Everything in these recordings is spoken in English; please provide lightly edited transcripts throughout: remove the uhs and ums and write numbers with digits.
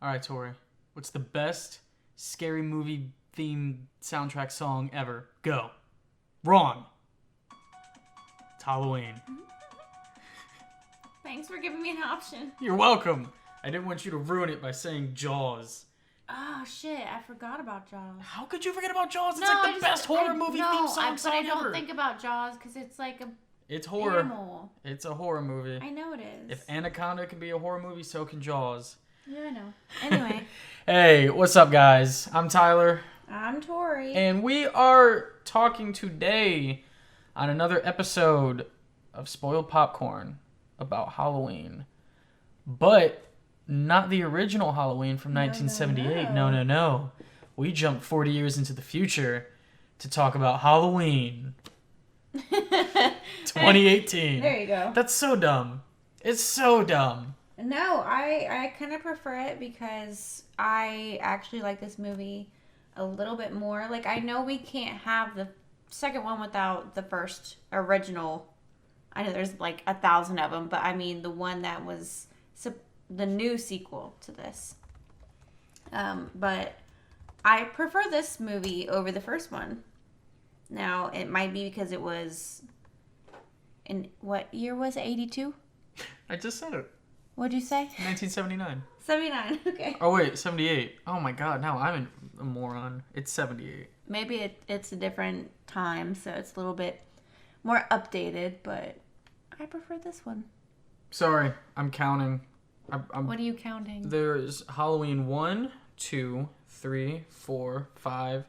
All right, Tori. What's the best scary movie theme soundtrack song ever? Go. Wrong. It's Halloween. Thanks for giving me an option. You're welcome. I didn't want you to ruin it by saying Jaws. Oh, shit. I forgot about Jaws. How could you forget about Jaws? It's like the best horror movie theme song but I don't ever. think about Jaws because it's like a It's horror. animal. It's a horror movie. I know it is. If Anaconda can be a horror movie, so can Jaws. Yeah, I know. Anyway. Hey, what's up, guys? I'm Tyler. I'm Tori. And we are talking today on another episode of Spoiled Popcorn about Halloween. But not the original Halloween from 1978. No. We jumped 40 years into the future to talk about Halloween 2018. There you go. That's so dumb. It's so dumb. No, I kind of prefer it because I actually like this movie a little bit more. Like, I know we can't have the second one without the first original. I know there's like 1,000 of them, but I mean the one that was the new sequel to this. But I prefer this movie over the first one. Now, it might be because it was in what year was it? 82? I just said it. What'd you say? 1979. 79, okay. Oh, wait, 78. Oh, my God. Now I'm a moron. It's 78. Maybe it's a different time, so it's a little bit more updated, but I prefer this one. Sorry, I'm counting. What are you counting? There's Halloween 1, 2, 3, 4, 5,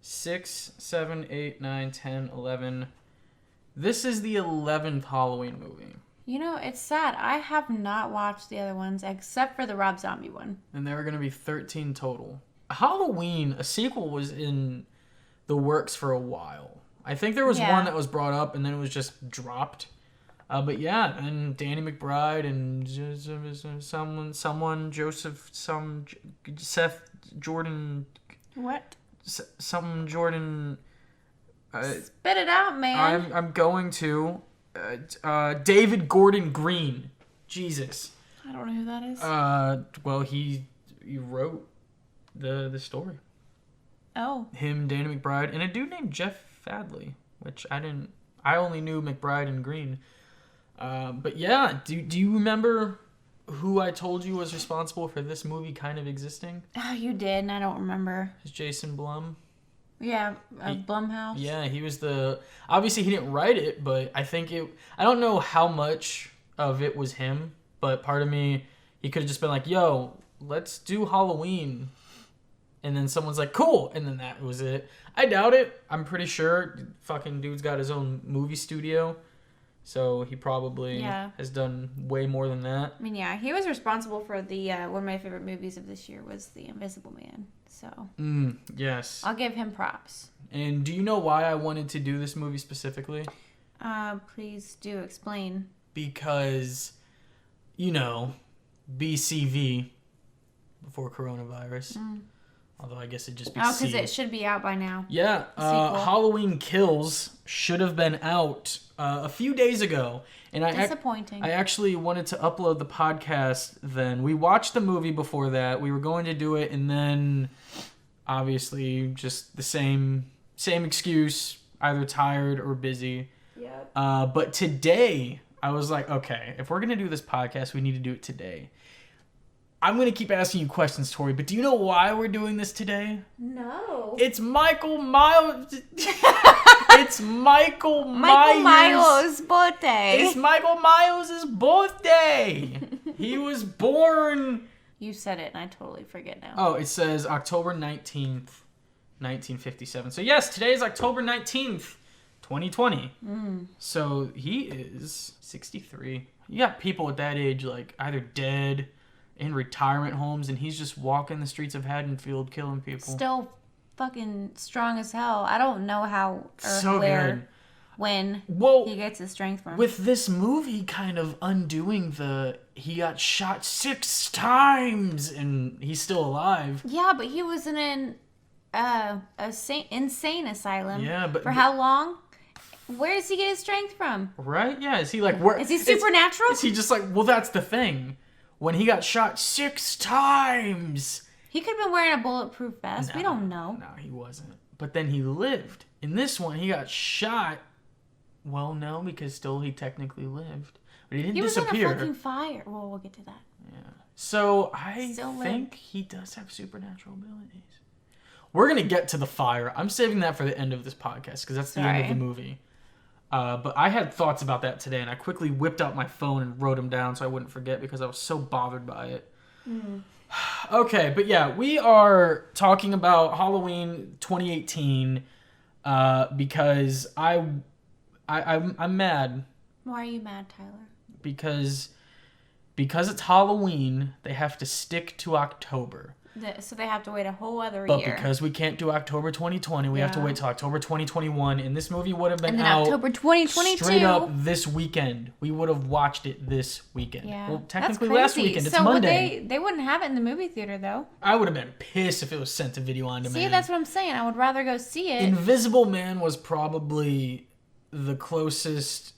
6, 7, 8, 9, 10, 11. This is the 11th Halloween movie. You know, it's sad. I have not watched the other ones except for the Rob Zombie one. And there are going to be 13 total. Halloween, a sequel was in the works for a while. I think there was one that was brought up and then it was just dropped. But yeah, and Danny McBride and Seth Jordan. What? Jordan. Spit it out, man. I'm going to. David Gordon Green. Jesus. I don't know who that is. Well, he wrote the story. Oh. Him, Danny McBride, and a dude named Jeff Fadley, which I only knew McBride and Green. But yeah, do you remember who I told you was responsible for this movie kind of existing? Oh, you did, and I don't remember. It's Jason Blum. Yeah, Blumhouse. Yeah, he was obviously he didn't write it, but I don't know how much of it was him, but part of me, he could have just been like, yo, let's do Halloween. And then someone's like, cool. And then that was it. I doubt it. I'm pretty sure fucking dude's got his own movie studio. So he probably has done way more than that. I mean, yeah, he was responsible for the one of my favorite movies of this year was The Invisible Man. So yes, I'll give him props. And do you know why I wanted to do this movie specifically? Please do explain. Because, BCV, before coronavirus. Although I guess it'd just be because it should be out by now. Yeah, Halloween Kills should have been out a few days ago. And Disappointing. I actually wanted to upload the podcast then. We watched the movie before that. We were going to do it, and then obviously just the same excuse, either tired or busy. Yep. But today, I was like, okay, if we're going to do this podcast, we need to do it today. I'm going to keep asking you questions, Tori, but do you know why we're doing this today? No. It's Michael Myers' birthday. It's Michael Myers' birthday. He was born... You said it, and I totally forget now. Oh, it says October 19th, 1957. So yes, today is October 19th, 2020. So he is 63. You got people at that age, like, either dead... in retirement homes, and he's just walking the streets of Haddonfield killing people. Still fucking strong as hell. I don't know how or so where, good. when he gets his strength from. With this movie kind of undoing he got shot 6 times and he's still alive. Yeah, but he was in an insane asylum. Yeah, but for how long? Where does he get his strength from? Right? Yeah, is he like... where? Is he supernatural? Is he just like... Well, that's the thing. when he got shot 6 times. He could have been wearing a bulletproof vest. No, we don't know. No, he wasn't. But then he lived. In this one, he got shot. Well, no, because still he technically lived. But he didn't disappear. He was in a fucking fire. Well, we'll get to that. Yeah. So I think he does have supernatural abilities. We're going to get to the fire. I'm saving that for the end of this podcast because that's the end of the movie. But I had thoughts about that today, and I quickly whipped out my phone and wrote them down so I wouldn't forget because I was so bothered by it. Okay, but yeah, we are talking about Halloween 2018 because I'm mad. Why are you mad, Tyler? Because it's Halloween, they have to stick to October. So they have to wait a whole other but year. But because we can't do October 2020, we have to wait till October 2021, and this movie would have been out October 2022. Straight up this weekend. We would have watched it this weekend. Yeah. Well, technically last weekend. It's Monday. They wouldn't have it in the movie theater, though. I would have been pissed if it was sent to video on demand. See, that's what I'm saying. I would rather go see it. Invisible Man was probably the closest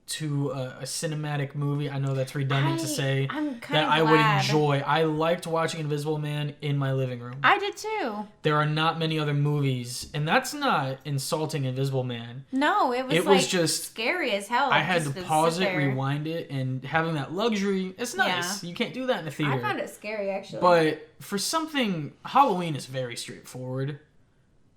to a cinematic movie. I know that's redundant to say that I would enjoy. I liked watching Invisible Man in my living room. I did too. There are not many other movies, and that's not insulting Invisible Man. No, it was just scary as hell. I had to pause it, rewind it, and having that luxury, it's nice. Yeah. You can't do that in a theater. I found it scary, actually. But for something, Halloween is very straightforward,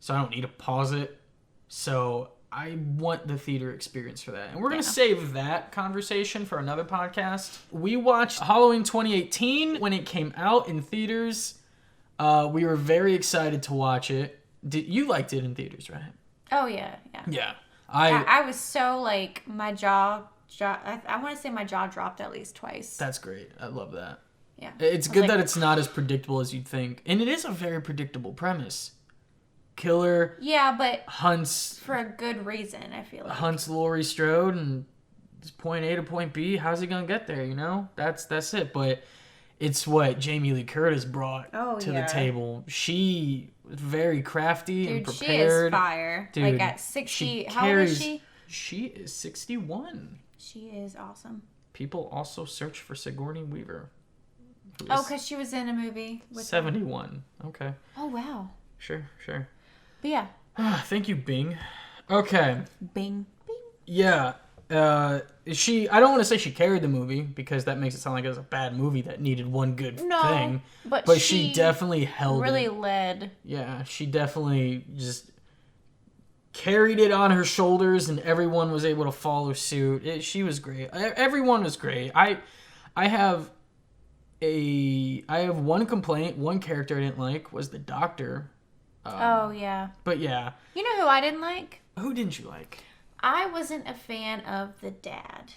so I don't need to pause it. So I want the theater experience for that. And we're going to save that conversation for another podcast. We watched Halloween 2018 when it came out in theaters. We were very excited to watch it. You liked it in theaters, right? Oh, yeah. Yeah. I was so, like, my jaw I want to say my jaw dropped at least twice. That's great. I love that. Yeah. It's good that it's not as predictable as you'd think. And it is a very predictable premise. Killer but hunts for a good reason. I feel like hunts Laurie Strode and it's point A to point B. How's he gonna get there? You know, that's it. But it's what Jamie Lee Curtis brought to the table. She was very crafty and prepared. She is fire. Dude, like at 60, how old is she? She is 61. She is awesome. People also search for Sigourney Weaver. Because she was in a movie with 71. Her. Okay. Oh wow. Sure. But yeah. Thank you, Bing. Okay. Bing. Yeah. I don't want to say she carried the movie because that makes it sound like it was a bad movie that needed one good thing. But she definitely held really it. led. Yeah, she definitely just carried it on her shoulders and everyone was able to follow suit. She was great. Everyone was great. I have one complaint. One character I didn't like was the doctor. But yeah. You know who I didn't like? Who didn't you like? I wasn't a fan of the dad.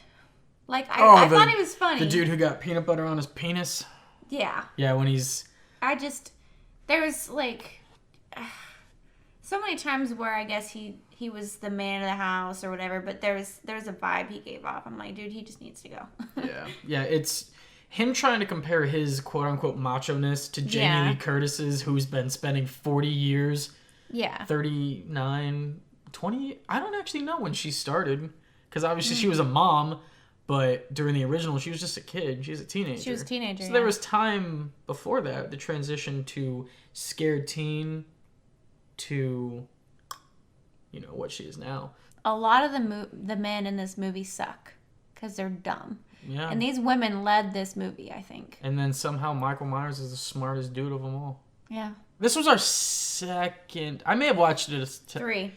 Like, I thought he was funny. The dude who got peanut butter on his penis? Yeah. Yeah, when he's... There was, like... so many times where I guess he was the man of the house or whatever, but there was a vibe he gave off. I'm like, dude, he just needs to go. Yeah, it's... Him trying to compare his quote-unquote macho-ness to Jamie Lee Curtis's, who's been spending 40 years, 39, 20... I don't actually know when she started, because obviously she was a mom, but during the original, she was just a kid. She was a teenager. She was a teenager, So there was time before that, the transition to scared teen to, what she is now. A lot of the men in this movie suck, because they're dumb. Yeah. And these women led this movie, I think. And then somehow Michael Myers is the smartest dude of them all. Yeah. This was our second... I may have watched it... 3.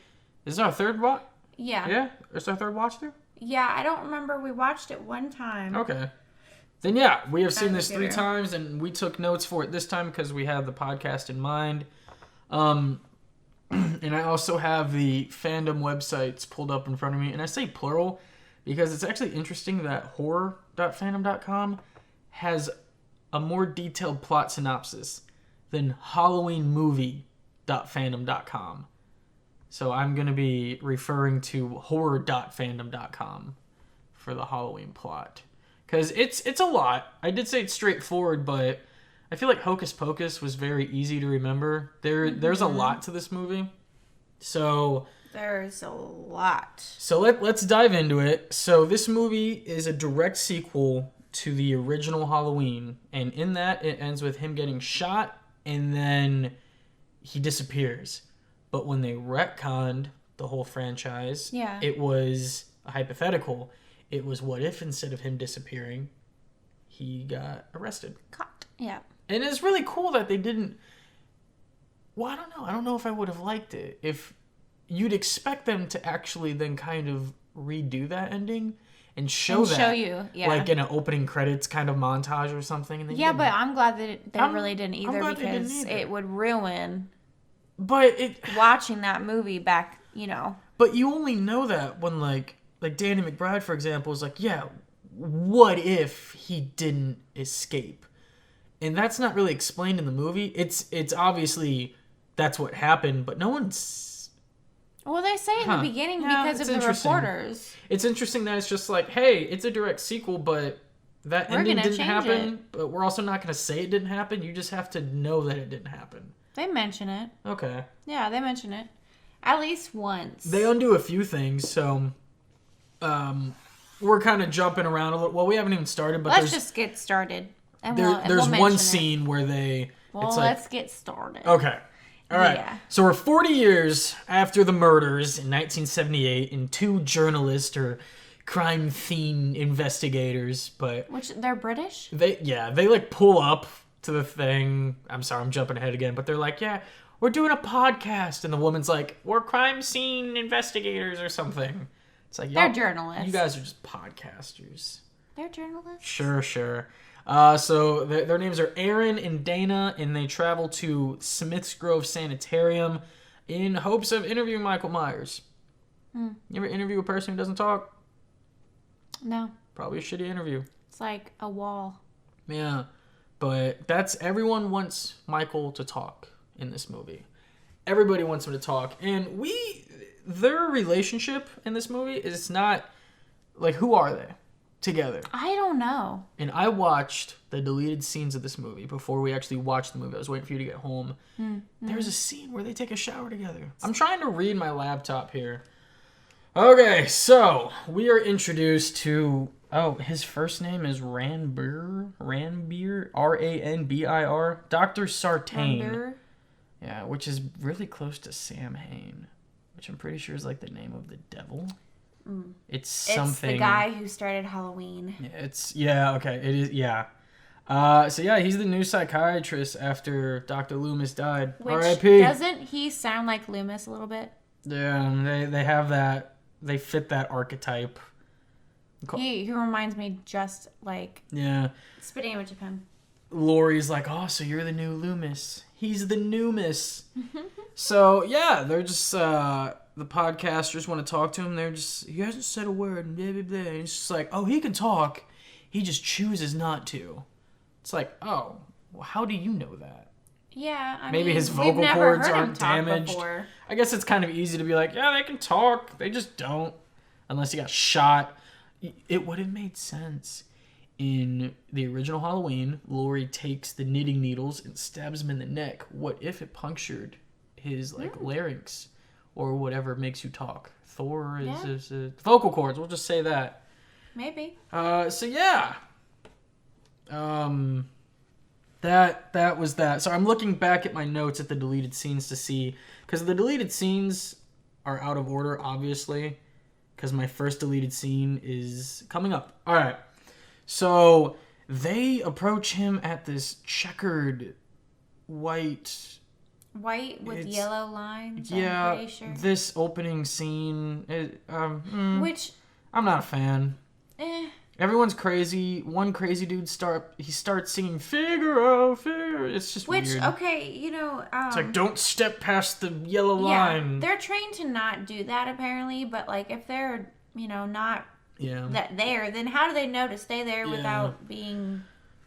Is this our third watch? Yeah. Yeah? Is our third watch through? Yeah, I don't remember. We watched it one time. Okay. Then yeah, we have seen this 3 times, and we took notes for it this time because we had the podcast in mind. And I also have the fandom websites pulled up in front of me, and I say plural... because it's actually interesting that horror.fandom.com has a more detailed plot synopsis than halloweenmovie.fandom.com. So I'm going to be referring to horror.fandom.com for the Halloween plot. Because it's a lot. I did say it's straightforward, but I feel like Hocus Pocus was very easy to remember. There's a lot to this movie. So... There's a lot. So let's dive into it. So this movie is a direct sequel to the original Halloween, and in that it ends with him getting shot and then he disappears. But when they retconned the whole franchise, it was a hypothetical. It was what if instead of him disappearing, he got arrested. Caught. Yeah. And it's really cool that they didn't... Well, I don't know. I don't know if I would have liked it. If you'd expect them to actually then kind of redo that ending and show you, like in an opening credits kind of montage or something. And yeah, but I'm glad that they really didn't either, because it would ruin watching that movie back, you know. But you only know that when like Danny McBride, for example, is like, yeah, what if he didn't escape? And that's not really explained in the movie. It's obviously that's what happened, but no one's... Well, they say in the beginning because of the reporters. It's interesting that it's just like, hey, it's a direct sequel, but that ending didn't happen. But we're also not going to say it didn't happen. You just have to know that it didn't happen. They mention it. Okay. Yeah, they mention it. At least once. They undo a few things, so we're kind of jumping around a little. Well, we haven't even started, but let's just get started. And there's one scene where they... Well, let's get started. Okay. All right. Yeah. So we're 40 years after the murders in 1978, and two journalists or crime scene investigators, but... Which, they're British? They like pull up to the thing. I'm sorry, I'm jumping ahead again, but they're like, yeah, we're doing a podcast. And the woman's like, we're crime scene investigators or something. It's like, they're journalists. You guys are just podcasters. They're journalists? Sure. So their names are Aaron and Dana, and they travel to Smith's Grove Sanitarium in hopes of interviewing Michael Myers. You ever interview a person who doesn't talk? No. Probably a shitty interview. It's like a wall. Yeah. But everyone wants Michael to talk in this movie. Everybody wants him to talk. And their relationship in this movie is not, like, who are they together? I don't know. And I watched the deleted scenes of this movie before we actually watched the movie. I was waiting for you to get home. There's a scene where they take a shower together. I'm trying to read my laptop here. Okay, so we are introduced to... Oh, his first name is Ranbir, Ranbir, Dr. Sartain. Ranbir? Yeah, which is really close to Sam Hain, which I'm pretty sure is like the name of the devil. It's something. It's the guy who started Halloween. Okay, it is, yeah. So yeah, he's the new psychiatrist after Dr. Loomis died. R.I.P. Doesn't he sound like Loomis a little bit? Yeah, they have that. They fit that archetype. He reminds me just like... Yeah. Spitting image of him. Laurie's like, oh, so you're the new Loomis. He's the Noomis. So, yeah, they're just... the podcasters want to talk to him. They're just... He hasn't said a word. Blah, blah, blah. And it's just like, oh, he can talk. He just chooses not to. It's like, oh, well, how do you know that? Yeah, I Maybe mean, his vocal cords aren't damaged. Before. I guess it's kind of easy to be like, yeah, they can talk. They just don't. Unless he got shot. It would have made sense. In the original Halloween, Laurie takes the knitting needles and stabs him in the neck. What if it punctured his larynx or whatever makes you talk? Thor is vocal cords. We'll just say that. Maybe. So yeah. That was that. So I'm looking back at my notes at the deleted scenes to see, because the deleted scenes are out of order, obviously, because my first deleted scene is coming up. All right. So they approach him at this checkered white with yellow lines. Yeah, I'm pretty sure. This opening scene, which I'm not a fan. Everyone's crazy. One crazy dude starts singing Figaro. It's just weird. Okay, you know, it's like, don't step past the yellow line. They're trained to not do that apparently, but like if they're, you know, not there, then how do they know to stay there without being,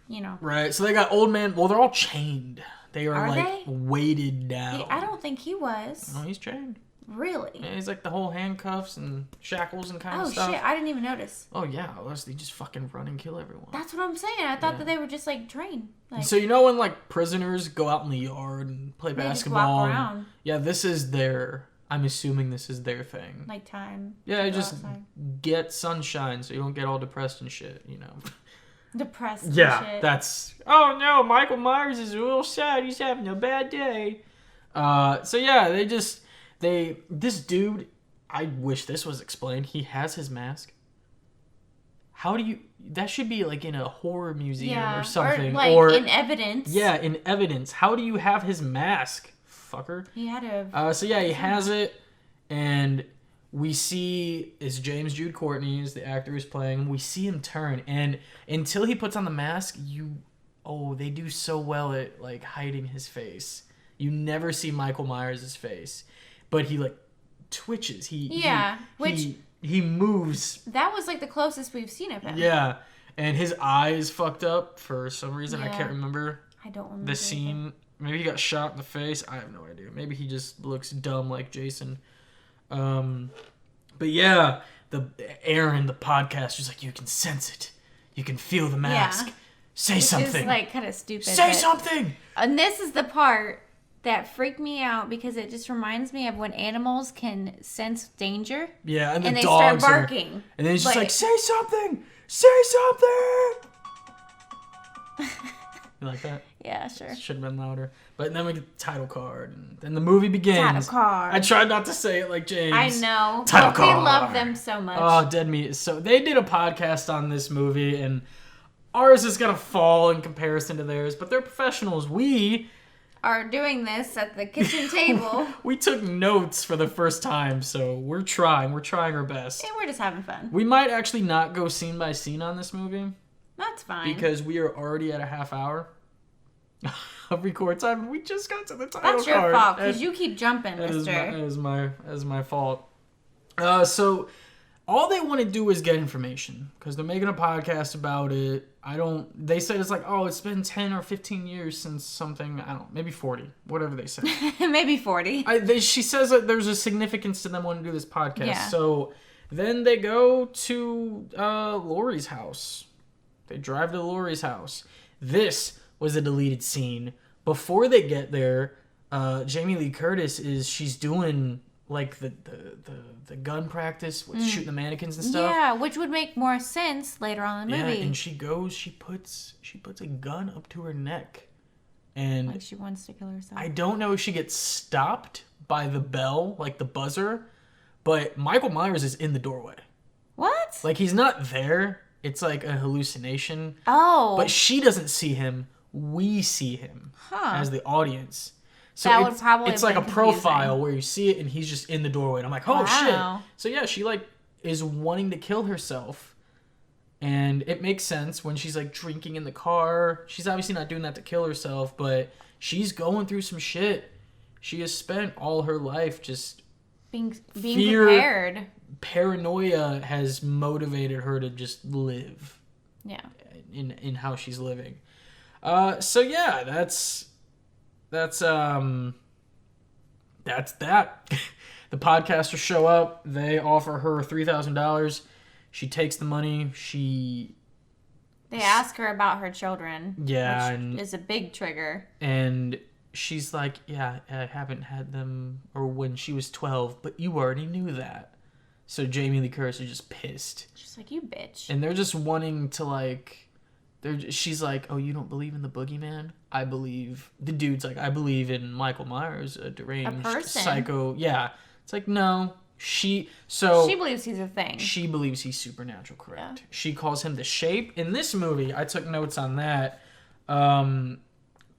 you know? Right. So they got old man. Well, they're all chained. They are they? weighted down. I don't think he was. No, he's chained. Really? Yeah, he's like the whole handcuffs and shackles and kind of stuff. Oh shit! I didn't even notice. Oh yeah, unless they just fucking run and kill everyone. That's what I'm saying. I thought that they were just like trained. Like, so you know when like prisoners go out in the yard and play basketball? Just walk around. Yeah, this is their. I'm assuming this is their thing. Like time. Yeah, just get sunshine so you don't get all depressed and shit. You know. Depressed and Yeah, shit. that's... Oh, no, Michael Myers is real sad. He's having a bad day. So, yeah, This dude, I wish this was explained. He has his mask. How do you... That should be, like, in a horror museum or something. Or, in evidence. Yeah, in evidence. How do you have his mask, fucker? He had a... So, yeah, he has it. And we see... It's James Jude Courtney is the actor who's playing. We see him turn. And until he puts on the mask, they do so well at, like, hiding his face. You never see Michael Myers' face. But he, like, twitches. He moves. That was like the closest we've seen of him. Yeah. And his eye is fucked up for some reason. Yeah. I can't remember. I don't remember the scene. Maybe he got shot in the face. I have no idea. Maybe he just looks dumb like Jason. But yeah, Aaron, the podcaster's like, you can sense it. You can feel the mask. Yeah. Say something. It's like kind of stupid. Say something. And this is the part that freaked me out because it just reminds me of when animals can sense danger. Yeah, and they dogs start barking. And then he's just like, say something! Say something! You like that? Yeah, sure. Should have been louder. But then we get the title card, and then the movie begins. Title card. I tried not to say it like James. I know. Title card. We love them so much. Oh, Dead Meat. So they did a podcast on this movie, and ours is going to fall in comparison to theirs, but they're professionals. We are doing this at the kitchen table. We took notes for the first time, so we're trying our best. And we're just having fun. We might actually not go scene by scene on this movie. That's fine. Because we are already at a half hour of record time. We just got to the title card. That's your fault, because you keep jumping, mister. That is my fault. So all they want to do is get information because they're making a podcast about it. They said it's like, oh, it's been 10 or 15 years since something, I don't know, maybe 40, whatever they said. Maybe 40. She says that there's a significance to them wanting to do this podcast. Yeah. So then they go to Laurie's house. They drive to Laurie's house. This was a deleted scene. Before they get there, Jamie Lee Curtis she's doing like the gun practice with shooting the mannequins and stuff. Yeah, which would make more sense later on in the movie. Yeah, and she puts a gun up to her neck. And like she wants to kill herself. I don't know if she gets stopped by the bell, like the buzzer, but Michael Myers is in the doorway. What? Like he's not there. It's like a hallucination. Oh. But she doesn't see him. We see him as the audience. So that would probably it's like a profile where you see it and he's just in the doorway. And I'm like, oh shit. So yeah, she like is wanting to kill herself. And it makes sense when she's like drinking in the car. She's obviously not doing that to kill herself, but she's going through some shit. She has spent all her life just being prepared. Paranoia has motivated her to just live. Yeah. In how she's living. So yeah, that's that. The podcasters show up. They offer her $3,000. She takes the money. They ask her about her children. Yeah, which is a big trigger. And she's like, "Yeah, I haven't had them, or when she was 12, but you already knew that." So Jamie Lee Curtis is just pissed. She's like, "You bitch." And they're just wanting to like. She's like, oh, you don't believe in the boogeyman? I believe... The dude's like, I believe in Michael Myers, a deranged psycho. Yeah. It's like, no. She believes he's a thing. She believes he's supernatural, correct. Yeah. She calls him the Shape. In this movie, I took notes on that.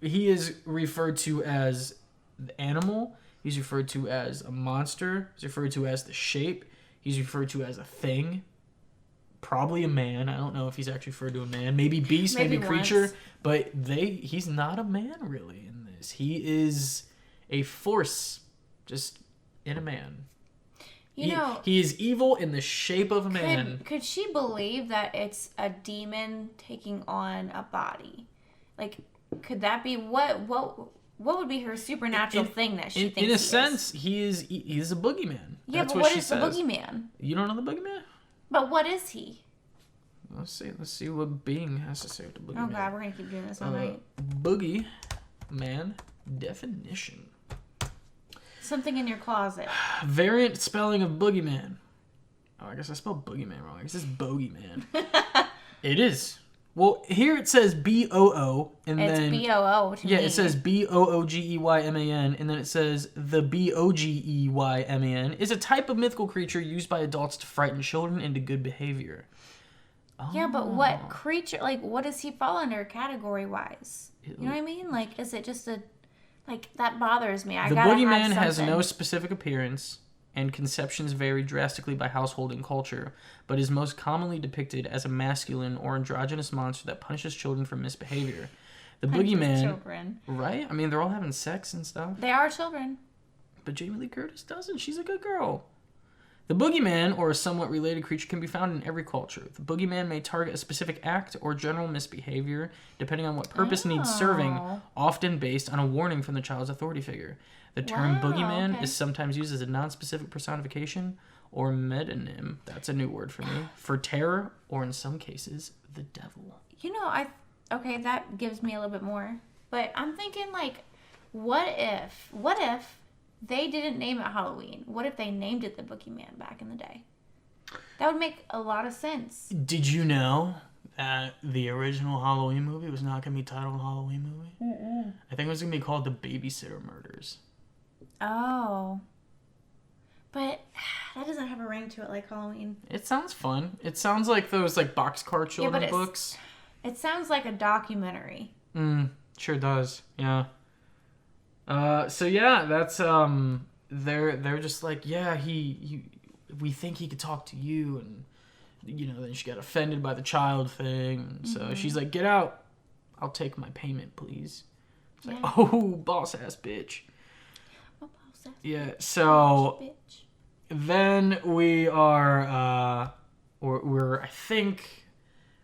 He is referred to as the animal. He's referred to as a monster. He's referred to as the Shape. He's referred to as a thing. Probably a man. I don't know if he's actually referred to a man. Maybe beast, maybe creature. Once. But he's not a man really in this. He is a force just in a man. He is evil in the shape of a man. Could she believe that it's a demon taking on a body? Like, could that be what would be her supernatural thing that she thinks? In a sense, he is a boogeyman. Yeah, but what is the boogeyman? You don't know the boogeyman? But what is he? Let's see what Bing has to say with the boogeyman. Oh god, we're gonna keep doing this all night. Boogie man definition. Something in your closet. Variant spelling of boogeyman. Oh, I guess I spelled boogeyman wrong. I guess it's bogeyman. It is. Well, here it says BOO, and It's then BOO to me. it says BOOGEYMAN, and then it says the BOGEYMAN is a type of mythical creature used by adults to frighten children into good behavior. Yeah, but what creature, like, what does he fall under category-wise? You know what I mean? Like, is it just a, like, that bothers me. The boogeyman has no specific appearance, and conceptions vary drastically by household and culture, but is most commonly depicted as a masculine or androgynous monster that punishes children for misbehavior. The boogeyman, children. Right? I mean, they're all having sex and stuff. They are children. But Jamie Lee Curtis doesn't. She's a good girl. The boogeyman, or a somewhat related creature, can be found in every culture. The boogeyman may target a specific act or general misbehavior, depending on what purpose needs serving, often based on a warning from the child's authority figure. The term boogeyman is sometimes used as a non-specific personification or metonym, that's a new word for me, for terror, or in some cases, the devil. You know, okay, that gives me a little bit more. But I'm thinking, like, what if they didn't name it Halloween? What if they named it the Boogeyman back in the day? That would make a lot of sense. Did you know that the original Halloween movie was not going to be titled Halloween movie? Mm-mm. I think it was going to be called The Babysitter Murders. Oh. But that doesn't have a ring to it like Halloween. It sounds fun. It sounds like those like boxcar children books. It sounds like a documentary. Sure does. Yeah. So yeah, that's they're just like, yeah, we think he could talk to you, and you know, then she got offended by the child thing, and so she's like, get out, I'll take my payment, please. It's like, oh, boss ass bitch. Yeah, so then we are we're I think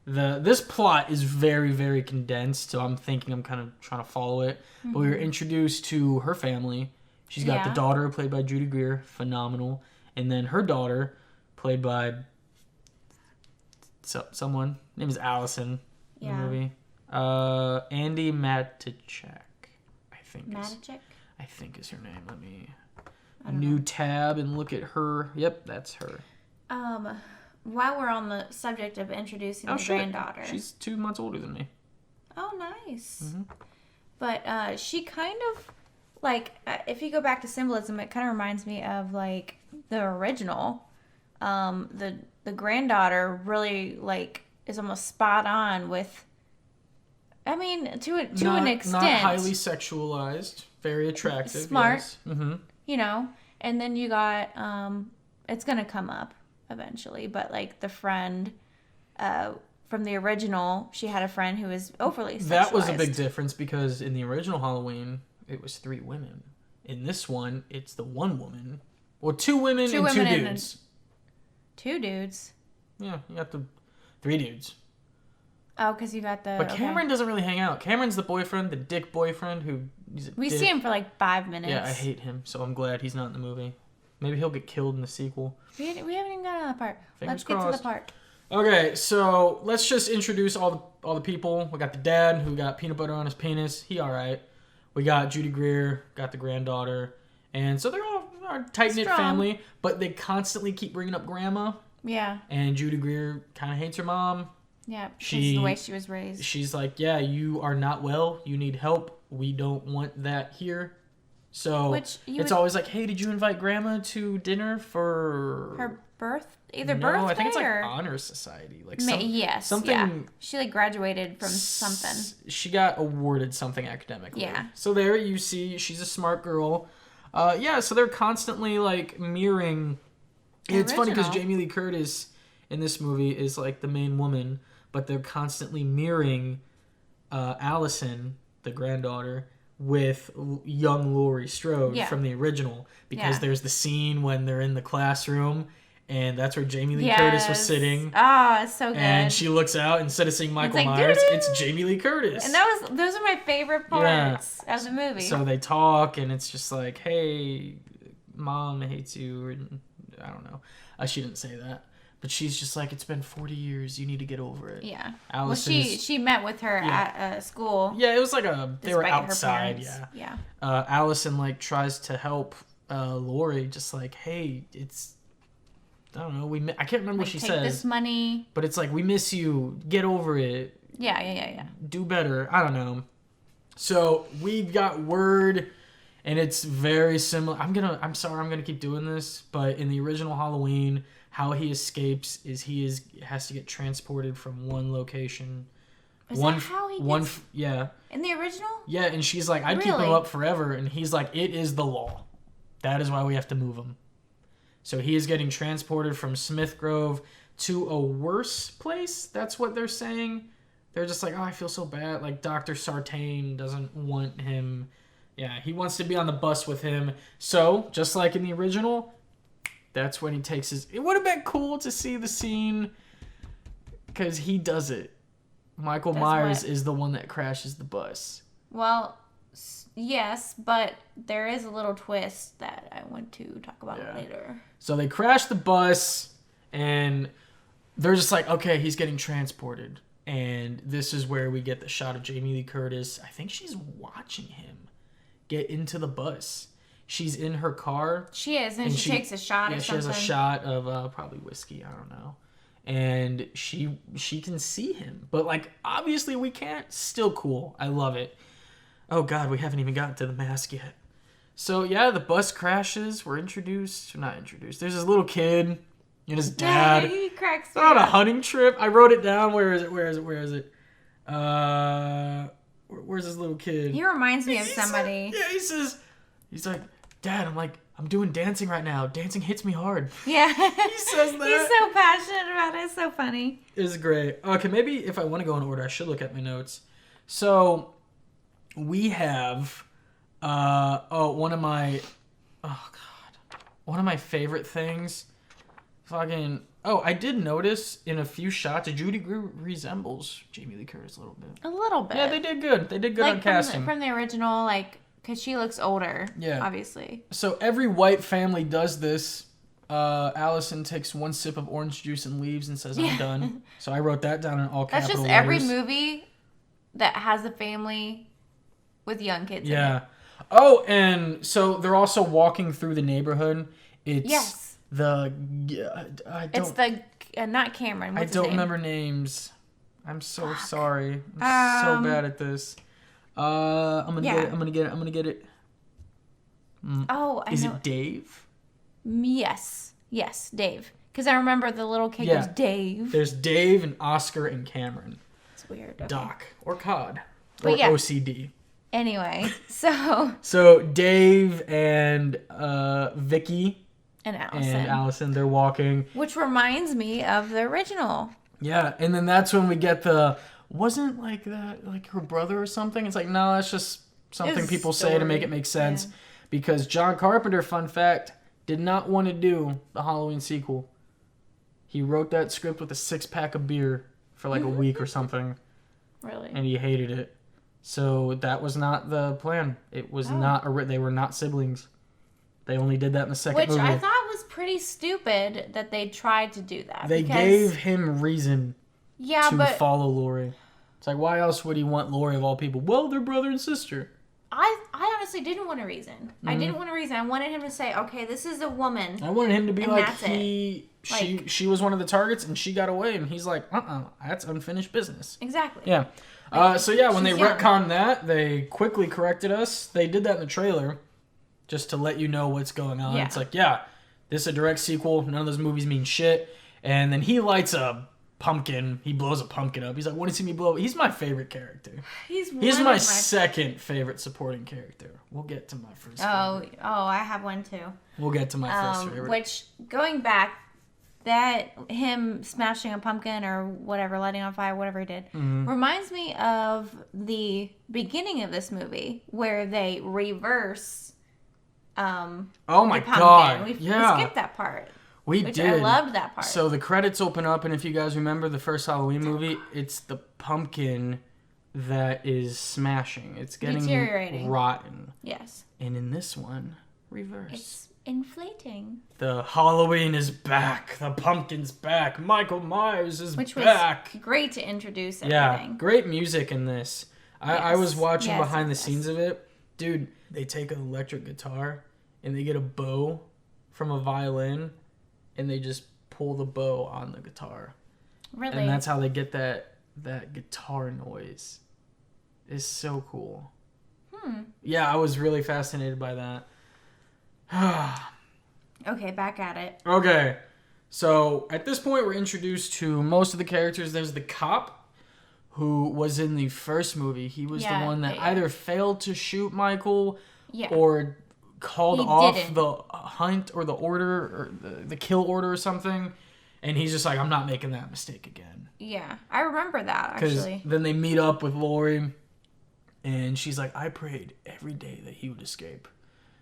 this plot is very, very condensed, so I'm thinking I'm kind of trying to follow it. But we were introduced to her family. She's got the daughter played by Judy Greer, phenomenal, and then her daughter played by someone name is Allison in the movie. Andy Matichak, I think. I think is her name. Let me new tab and look at her. Yep, that's her. While we're on the subject of introducing the granddaughter, she's 2 months older than me. Oh, nice. But she kind of like if you go back to symbolism, it kind of reminds me of like the original. The granddaughter really like is almost spot on with. I mean, to an extent, not highly sexualized, very attractive, smart. Yes. Mm-hmm. You know, and then you got it's gonna come up eventually, but like the friend from the original, she had a friend who was overly sexualized. That was a big difference because in the original Halloween, it was 3 women. In this one, it's the 1 woman. Well, 2 women and 2 dudes. 2 dudes? Yeah, you got the 3 dudes. Oh, because you got the... But Cameron doesn't really hang out. Cameron's the boyfriend, the dick boyfriend who... We see him for like 5 minutes. Yeah, I hate him, so I'm glad he's not in the movie. Maybe he'll get killed in the sequel. We haven't even gotten to that part. Let's crossed. get to the part. Okay, so let's just introduce all the people. We got the dad who got peanut butter on his penis. He all right. We got Judy Greer, got the granddaughter. And so they're all a tight-knit family, but they constantly keep bringing up grandma. Yeah. And Judy Greer kind of hates her mom. Yeah, because the way she was raised. She's like, yeah, you are not well. You need help. We don't want that here. So it's always like, hey, did you invite grandma to dinner for... Her birthday? Birthday? I think it's like honor society. Like something. Yeah. She like graduated from something. She got awarded something academically. Yeah. So there you see, she's a smart girl. So they're constantly like mirroring. It's funny because Jamie Lee Curtis in this movie is like the main woman, but they're constantly mirroring Allison, the granddaughter, with young Laurie Strode from the original, because there's the scene when they're in the classroom and that's where Jamie Lee Curtis was sitting. Oh, it's so good. And she looks out, instead of seeing Michael Myers, it's Jamie Lee Curtis. And those are my favorite parts of the movie. So they talk, and it's just like, hey, Mom hates you. Or, I don't know. She didn't say that. But she's just like, it's been 40 years. You need to get over it. Yeah. Allison she met with her at school. Yeah, it was like they were outside. Yeah. Allison like tries to help Laurie, just like, hey, I don't know. I can't remember what she says. Take this money. But it's like, we miss you. Get over it. Yeah. Do better. I don't know. So we got word, and it's very similar. I'm sorry, I'm gonna keep doing this, but in the original Halloween, how he escapes is has to get transported from one location. Is that how he gets... Yeah. In the original? Yeah, and she's like, I'd keep him up forever, and he's like, it is the law. That is why we have to move him. So he is getting transported from Smith Grove to a worse place. That's what they're saying. They're just like, oh, I feel so bad. Like, Dr. Sartain doesn't want him. Yeah, he wants to be on the bus with him. So, just like in the original, that's when he takes his... It would have been cool to see the scene because he does it. Michael Myers is the one that crashes the bus. Well, yes, but there is a little twist that I want to talk about later. So they crash the bus, and they're just like, okay, he's getting transported. And this is where we get the shot of Jamie Lee Curtis. I think she's watching him get into the bus. She's in her car. She is, and she takes a shot of something. She has a shot of probably whiskey. I don't know. And she can see him. But, like, obviously we can't. Still cool. I love it. Oh, God, we haven't even gotten to the mask yet. So, yeah, the bus crashes. We're introduced. Not introduced. There's this little kid and his dad. He cracks me They're on a up. hunting trip. I wrote it down. Where is it? Where's this little kid? He reminds me of somebody. He's like, Dad, I'm doing dancing right now. Dancing hits me hard. Yeah. He says that. He's so passionate about it. It's so funny. It's great. Okay, maybe if I want to go in order, I should look at my notes. So, we have, one of my favorite things. I did notice in a few shots, Judy Greer resembles Jamie Lee Curtis a little bit. A little bit. Yeah, they did good. They did good on casting. From the original, like, because she looks older. Yeah. Obviously. So every white family does this. Allison takes one sip of orange juice and leaves and says, I'm done. So I wrote that down in all capital letters. That's just every movie that has a family with young kids in it. Oh, and so they're also walking through the neighborhood. It's not Cameron. What's his name? Remember names. I'm so sorry. I'm so bad at this. I'm gonna get it. Oh, I know. Is it Dave? Yes, Dave. Because I remember the little kid goes Dave. There's Dave and Oscar and Cameron. It's weird. Okay. Doc or Cod or OCD. Anyway, so Dave and Vicky and Allison, they're walking, which reminds me of the original. Yeah, and then that's when we get wasn't like that like her brother or something. It's like, no, that's just something people say to make it make sense. Yeah. Because John Carpenter, fun fact, did not want to do the Halloween sequel. He wrote that script with a 6-pack of beer for like a week or something. Really? And he hated it. So that was not the plan. It was not they were not siblings. They only did that in the second movie. Which I thought was pretty stupid that they tried to do that. They gave him reason to follow Laurie. It's like, why else would he want Laurie of all people? Well, they're brother and sister. I honestly didn't want a reason. Mm-hmm. I didn't want a reason. I wanted him to say, okay, this is a woman. I wanted him to be like, she was one of the targets and she got away. And he's like, that's unfinished business. Exactly. Yeah. When they retconned that, they quickly corrected us. They did that in the trailer just to let you know what's going on. Yeah. It's like, this is a direct sequel. None of those movies mean shit. And then he lights a pumpkin. He blows a pumpkin up. He's like, want to see me blow? He's my favorite character. He's my second favorite supporting character. We'll get to my first favorite. I have one too. We'll get to my first favorite. Which, going back, that him smashing a pumpkin or whatever, lighting on fire, whatever he did, reminds me of the beginning of this movie where they reverse oh my god. We skipped that part. We did. I loved that part. So the credits open up, and if you guys remember the first Halloween movie, it's the pumpkin that is smashing. It's getting deteriorating, rotten. Yes. And in this one, reverse. It's inflating. The Halloween is back. The pumpkin's back. Michael Myers is back. Which was great to introduce everything. Yeah, great music in this. I was watching behind the scenes of it. Dude, they take an electric guitar, and they get a bow from a violin, and they just pull the bow on the guitar. Really? And that's how they get that that guitar noise is so cool. Hmm. Yeah, I was really fascinated by that. Okay, back at it. Okay. So, at this point, we're introduced to most of the characters. There's the cop, who was in the first movie. He was the one that either failed to shoot Michael or called off the hunt or the order or the kill order or something. And he's just like, I'm not making that mistake again. Yeah, I remember that, actually. Then they meet up with Lori, and she's like, I prayed every day that he would escape.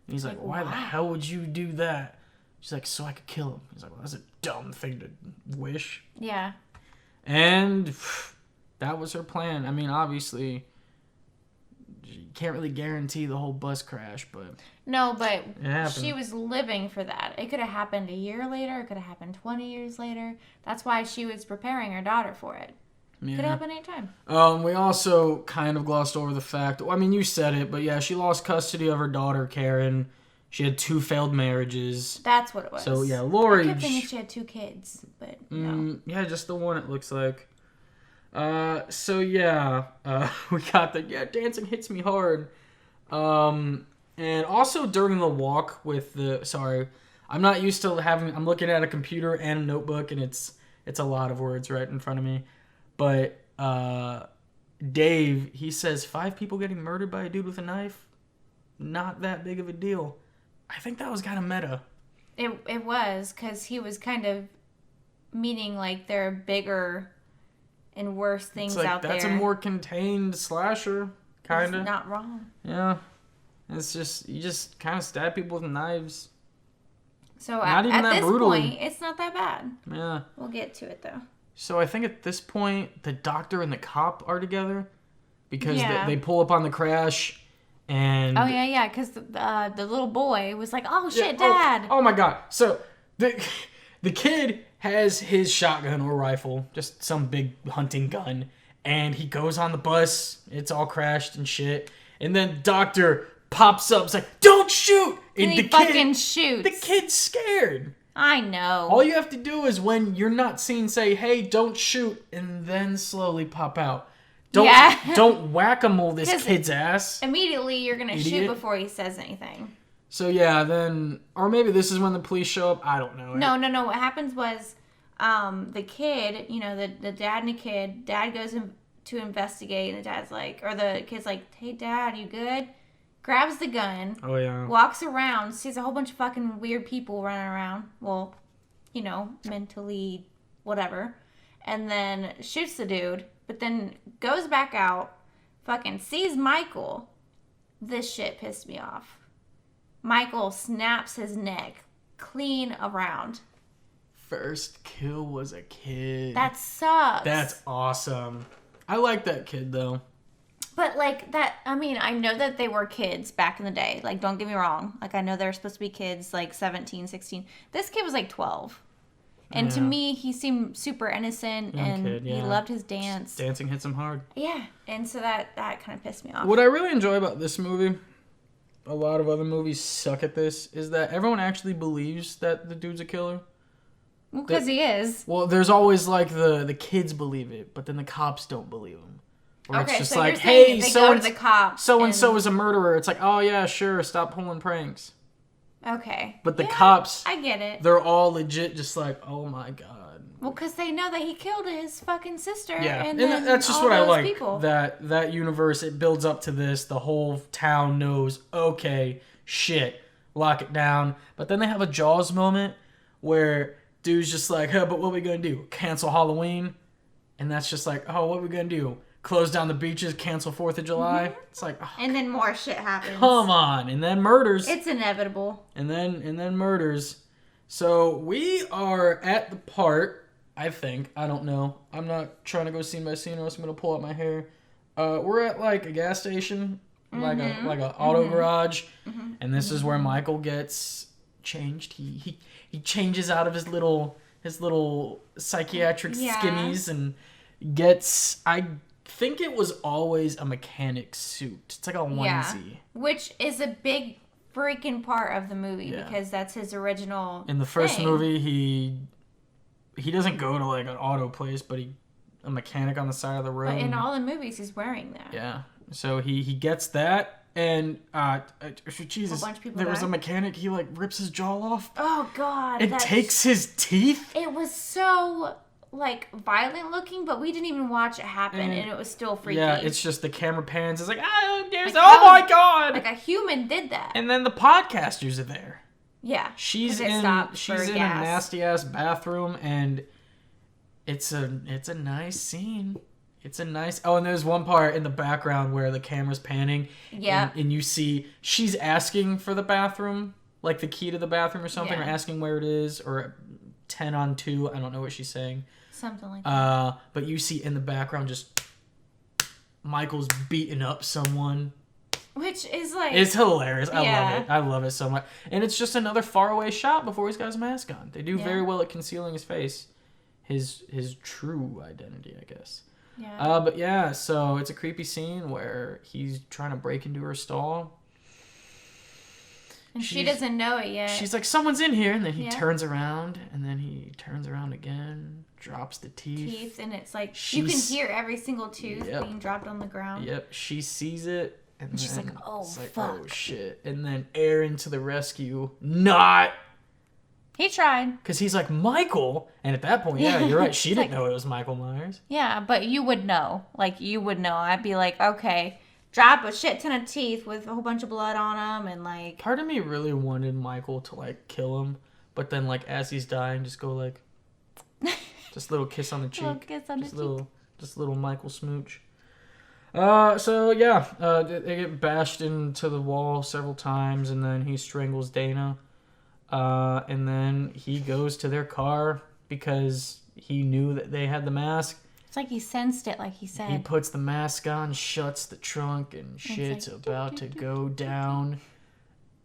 And he's like, why the hell would you do that? She's like, so I could kill him. He's like, well, that's a dumb thing to wish. Yeah. And that was her plan. I mean, obviously, you can't really guarantee the whole bus crash, but... No, but she was living for that. It could have happened a year later. It could have happened 20 years later. That's why she was preparing her daughter for it. Yeah. Could happen anytime. We also kind of glossed over the fact... I mean, you said it, but yeah, she lost custody of her daughter, Karen. She had 2 failed marriages. That's what it was. So, yeah, Lori... I kept thinking she had 2 kids, but no. Yeah, just the one, it looks like. So, yeah. We got the... Yeah, dancing hits me hard. And also during the walk with the... Sorry. I'm not used to having... I'm looking at a computer and a notebook, and it's a lot of words right in front of me. But, Dave, he says 5 people getting murdered by a dude with a knife? Not that big of a deal. I think that was kind of meta. It was, because he was kind of meaning like there are bigger and worse things out there. That's a more contained slasher, kind of. It's not wrong. Yeah. It's just, you just kind of stab people with knives. So at this point, it's not that bad. Yeah. We'll get to it, though. So I think at this point, the doctor and the cop are together. Because they pull up on the crash... And because the little boy was like, oh shit, Dad. Oh my god. So the kid has his shotgun or rifle, just some big hunting gun, and he goes on the bus. It's all crashed and shit. And then Doctor pops up, it's like, don't shoot! And he fucking shoots. The kid's scared. I know. All you have to do is when you're not seen, say, hey, don't shoot, and then slowly pop out. Don't whack-a-mole this kid's ass. Immediately you're going to shoot before he says anything. So yeah, then... Or maybe this is when the police show up. I don't know. No. What happens was the kid, the dad and the kid, dad goes to investigate and the dad's like... Or the kid's like, hey, Dad, you good? Grabs the gun. Oh, yeah. Walks around, sees a whole bunch of fucking weird people running around. Well, mentally whatever. And then shoots the dude. But then goes back out, fucking sees Michael. This shit pissed me off. Michael snaps his neck clean around. First kill was a kid. That sucks. That's awesome. I like that kid, though. But, I know that they were kids back in the day. Like, don't get me wrong. Like, I know they're supposed to be kids, 17, 16. This kid was, 12. And to me, he seemed super innocent, he loved his dance. Dancing hits him hard. Yeah, and so that kind of pissed me off. What I really enjoy about this movie, a lot of other movies suck at this, is that everyone actually believes that the dude's a killer. Well, because he is. Well, there's always, the kids believe it, but then the cops don't believe him. Or it's just so hey, so and so is a murderer. It's like, oh, yeah, sure, stop pulling pranks. Okay. But the cops... I get it. They're all legit just like, oh my god. Well, because they know that he killed his fucking sister. Yeah, and that's just what I like. People. That universe, it builds up to this. The whole town knows, okay, shit, lock it down. But then they have a Jaws moment where dude's just like, hey, but what are we going to do? Cancel Halloween? And that's just like, oh, what are we going to do? Close down the beaches, cancel 4th of July. Mm-hmm. It's like, oh, and then more shit happens. Come on, and then murders. It's inevitable. And then murders. So we are at the part. I think, I don't know. I'm not trying to go scene by scene, or else I'm gonna pull out my hair. We're at a gas station, like a auto garage, and this is where Michael gets changed. He changes out of his little psychiatric skimmies and gets I think it was always a mechanic suit. It's like a onesie. Yeah, which is a big freaking part of the movie because that's his original In the first movie, he doesn't go to an auto place, but he a mechanic on the side of the road. But in all the movies, he's wearing that. Yeah. So he gets that, and Jesus, a bunch of people there was die? a mechanic. He like rips his jaw off. Oh God! It takes his teeth. It was so like violent looking, but we didn't even watch it happen, and it was still freaky. Yeah, it's just the camera pans. It's like, Like, oh my God! Like a human did that. And then the podcasters are there. Yeah, She's in a nasty ass bathroom, and it's a nice scene. It's a nice. Oh, and there's one part in the background where the camera's panning. Yeah. And you see she's asking for the bathroom, like the key to the bathroom or something, or asking where it is, or 10 on 2. I don't know what she's saying. Something like that. But you see in the background just Michael's beating up someone. Which is like... It's hilarious. I love it. I love it so much. And it's just another faraway shot before he's got his mask on. They do very well at concealing his face. His true identity, I guess. Yeah. But yeah, so it's a creepy scene where he's trying to break into her stall. And she doesn't know it yet. She's like, someone's in here. And then he turns around. And then he turns around again. Drops the teeth. And it's like, you can hear every single tooth being dropped on the ground. Yep. She sees it. And she's like, oh, fuck. Oh, shit. And then Aaron to the rescue. Not. He tried. Because he's like, Michael? And at that point, you're right. She didn't know it was Michael Myers. Yeah, but you would know. Like, you would know. I'd be like, okay, drop a shit ton of teeth with a whole bunch of blood on them and, like... Part of me really wanted Michael to, like, kill him. But then, like, as he's dying, just go, like... just a little kiss on the cheek. Little kiss on the cheek. Just a little Michael smooch. They get bashed into the wall several times, and then he strangles Dana. And then he goes to their car because he knew that they had the mask. It's like he sensed it, like he said. He puts the mask on, shuts the trunk, and shit's like, about to go down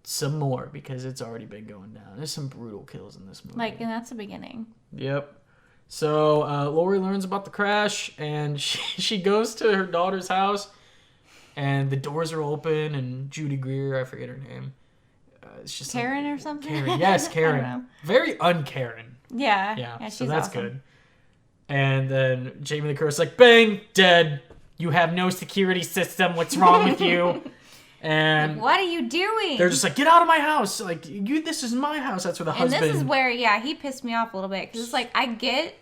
some more because it's already been going down. There's some brutal kills in this movie. Like, and that's the beginning. Yep. So Lori learns about the crash, and she goes to her daughter's house, and the doors are open, and Judy Greer, I forget her name. It's just Karen or something? Karen. Yes, Karen. I don't know. Very un-Karen. Yeah, so she's that's awesome. good. And then Jamie Lee Curtis like, bang, dead. You have no security system. What's wrong with you? And like, what are you doing? They're just like, get out of my house. Like, this is my house. That's where the husband... And this is where, he pissed me off a little bit. Because it's like, I get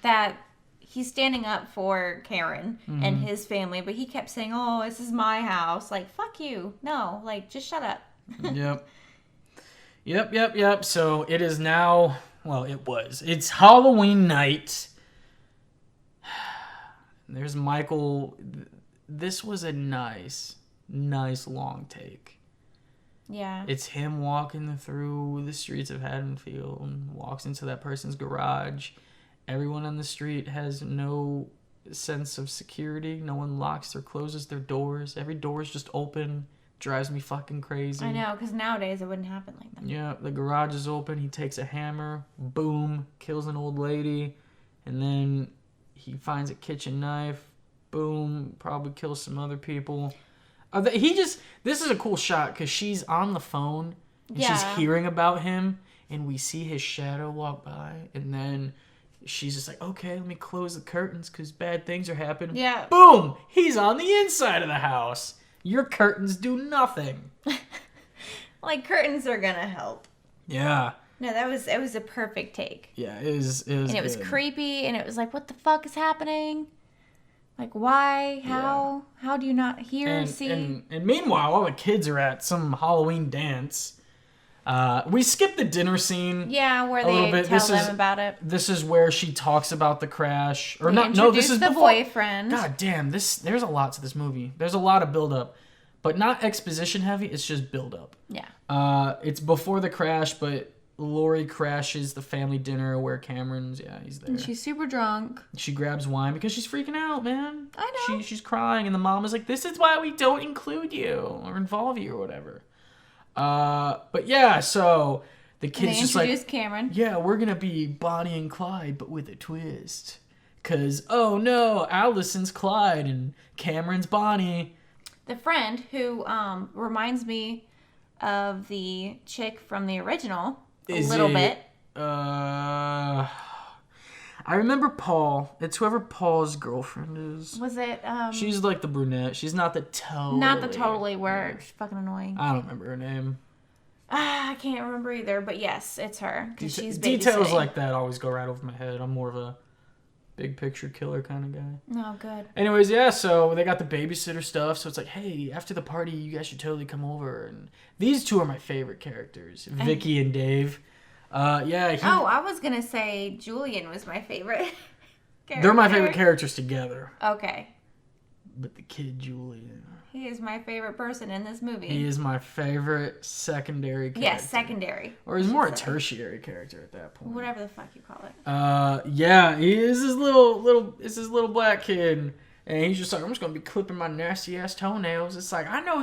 that he's standing up for Karen and his family, but he kept saying, oh, this is my house. Like, fuck you. No, like, just shut up. Yep. So it is now... Well, it was. It's Halloween night. There's Michael. This was a nice long take. Yeah. It's him walking through the streets of Haddonfield and walks into that person's garage. Everyone on the street has no sense of security. No one locks or closes their doors. Every door is just open. Drives me fucking crazy. I know, because nowadays it wouldn't happen like that. Yeah, the garage is open. He takes a hammer. Boom. Kills an old lady. And then he finds a kitchen knife. Boom. Probably kills some other people. This is a cool shot because she's on the phone. And she's hearing about him. And we see his shadow walk by. And then she's just like, okay, let me close the curtains because bad things are happening. Yeah. Boom. He's on the inside of the house. Your curtains do nothing. Like, curtains are gonna help. Yeah. No, it was a perfect take. Yeah, it was and it was creepy, and it was like, what the fuck is happening? Like, why? How? Yeah. How do you not hear, see? And meanwhile, all the kids are at some Halloween dance. We skipped the dinner scene. Yeah, where they tell them about it. This is where she talks about the crash. Or not? No, this is the boyfriend. God damn, there's a lot to this movie. There's a lot of build up, but not exposition heavy. It's just build up. Yeah. It's before the crash, but Lori crashes the family dinner where Cameron's. Yeah, he's there. And she's super drunk. She grabs wine because she's freaking out, man. I know. She's crying, and the mom is like, "This is why we don't include you or involve you or whatever." But yeah, so the kid's just like... They introduce Cameron. Yeah, we're gonna be Bonnie and Clyde, but with a twist. Cause, oh no, Allison's Clyde and Cameron's Bonnie. The friend who reminds me of the chick from the original a little bit. I I remember Paul. It's whoever Paul's girlfriend is. Was it? She's like the brunette. She's not the totally. Not the totally where she's fucking annoying. I don't remember her name. I can't remember either, but yes, it's her. She's details babysitting. like that always go right over my head. I'm more of a big picture killer kind of guy. No, good. Anyways, yeah, so they got the babysitter stuff. So it's like, hey, after the party, you guys should totally come over. And these two are my favorite characters, Vicky and Dave. Yeah. I was gonna say Julian was my favorite. They're my favorite characters together. Okay. But the kid Julian. He is my favorite person in this movie. He is my favorite secondary character. Yes, secondary. Or he's more a tertiary character at that point. Whatever the fuck you call it. Yeah, he is this little black kid, and he's just like, I'm just gonna be clipping my nasty ass toenails. It's like, I know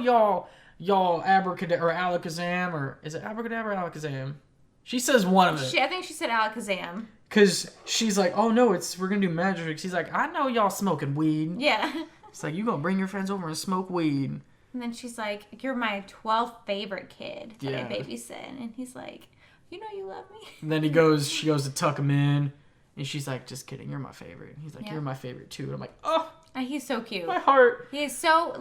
y'all abracadabra or alakazam, or is it abracadabra or alakazam? She says one of it. I think she said alakazam. Cause she's like, oh no, we're gonna do magic tricks. He's like, I know y'all smoking weed. Yeah. It's like, you gonna bring your friends over and smoke weed. And then she's like, you're my 12th favorite kid that I Yeah. babysit. And he's like, you know you love me. And then she goes to tuck him in, and she's like, just kidding, you're my favorite. And he's like, Yeah. you're my favorite too. And I'm like, oh, He's so cute. my heart. He's so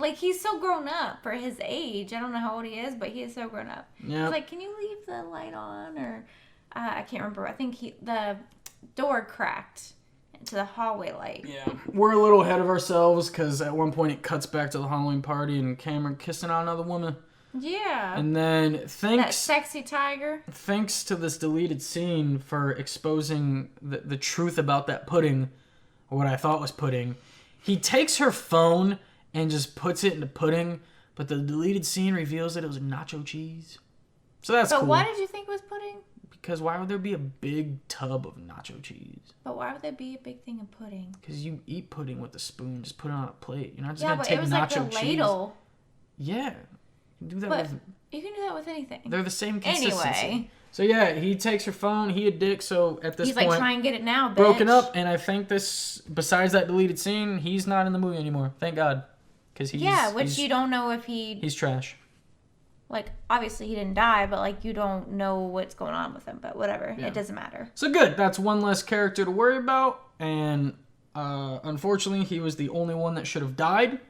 grown up for his age. I don't know how old he is, but he is so grown up. Yeah. He's like, can you leave the light on? Or I can't remember. I think the door cracked into the hallway light. Yeah, we're a little ahead of ourselves because at one point it cuts back to the Halloween party and Cameron kissing on another woman. Yeah. And then that sexy tiger. Thanks to this deleted scene for exposing the truth about that pudding, or what I thought was pudding, he takes her phone and just puts it in the pudding, but the deleted scene reveals that it was nacho cheese. So that's cool. But why did you think it was pudding? Because why would there be a big tub of nacho cheese? But why would there be a big thing of pudding? Because you eat pudding with a spoon. Just put it on a plate. You're not just Yeah, going but to take it was nacho like the cheese. ladle. Yeah. You can do that But with... you can do that with anything. They're the same consistency. Anyway. So yeah, he takes her phone. He a dick. So at this He's point... like, try and get it now, bitch. Broken up. And I think this... Besides that deleted scene, he's not in the movie anymore. Thank God. Because he's... Yeah, which you don't know if he... He's trash. Like, obviously he didn't die, but, like, you don't know what's going on with him. But whatever. Yeah. It doesn't matter. So good. That's one less character to worry about. And unfortunately, he was the only one that should have died.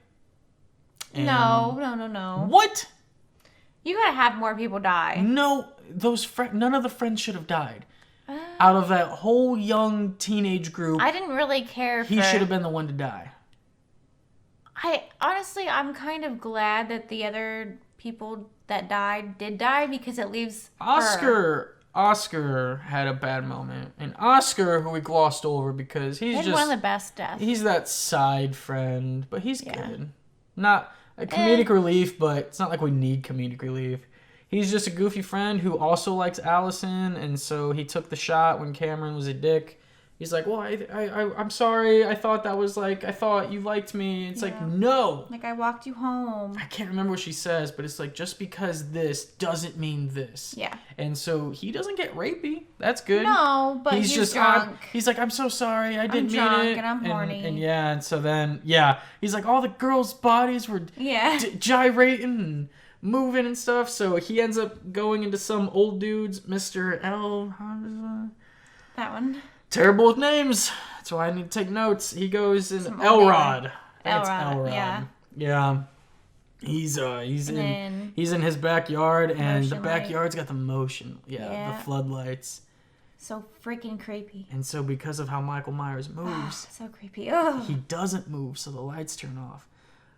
And No. What? You gotta have more people die. No, none of the friends should have died. Out of that whole young teenage group, I didn't really care for... he should have been the one to die. I'm kind of glad that the other people that died did die because it leaves Oscar had a bad moment, and Oscar, who we glossed over because he's It's just one of the best deaths. he's that side friend, but he's good. Not a comedic relief, but it's not like we need comedic relief. He's just a goofy friend who also likes Allison, and so he took the shot when Cameron was a dick. He's like, well, I'm sorry. I thought you liked me. It's like, no. Like, I walked you home. I can't remember what she says, but it's like, just because this doesn't mean this. Yeah. And so he doesn't get rapey. That's good. No, but he's just drunk. He's like, I'm so sorry. I didn't mean drunk it. and I'm horny. And so then, he's like, all the girls' bodies were gyrating and moving and stuff. So he ends up going into some old dude's Mr. L. That one. Terrible with names. That's why I need to take notes. He goes in Elrod. Elrod. Yeah. He's in his backyard, and the backyard's got the motion. The floodlights. So freaking creepy. And so because of how Michael Myers moves, so creepy. Oh. He doesn't move, so the lights turn off.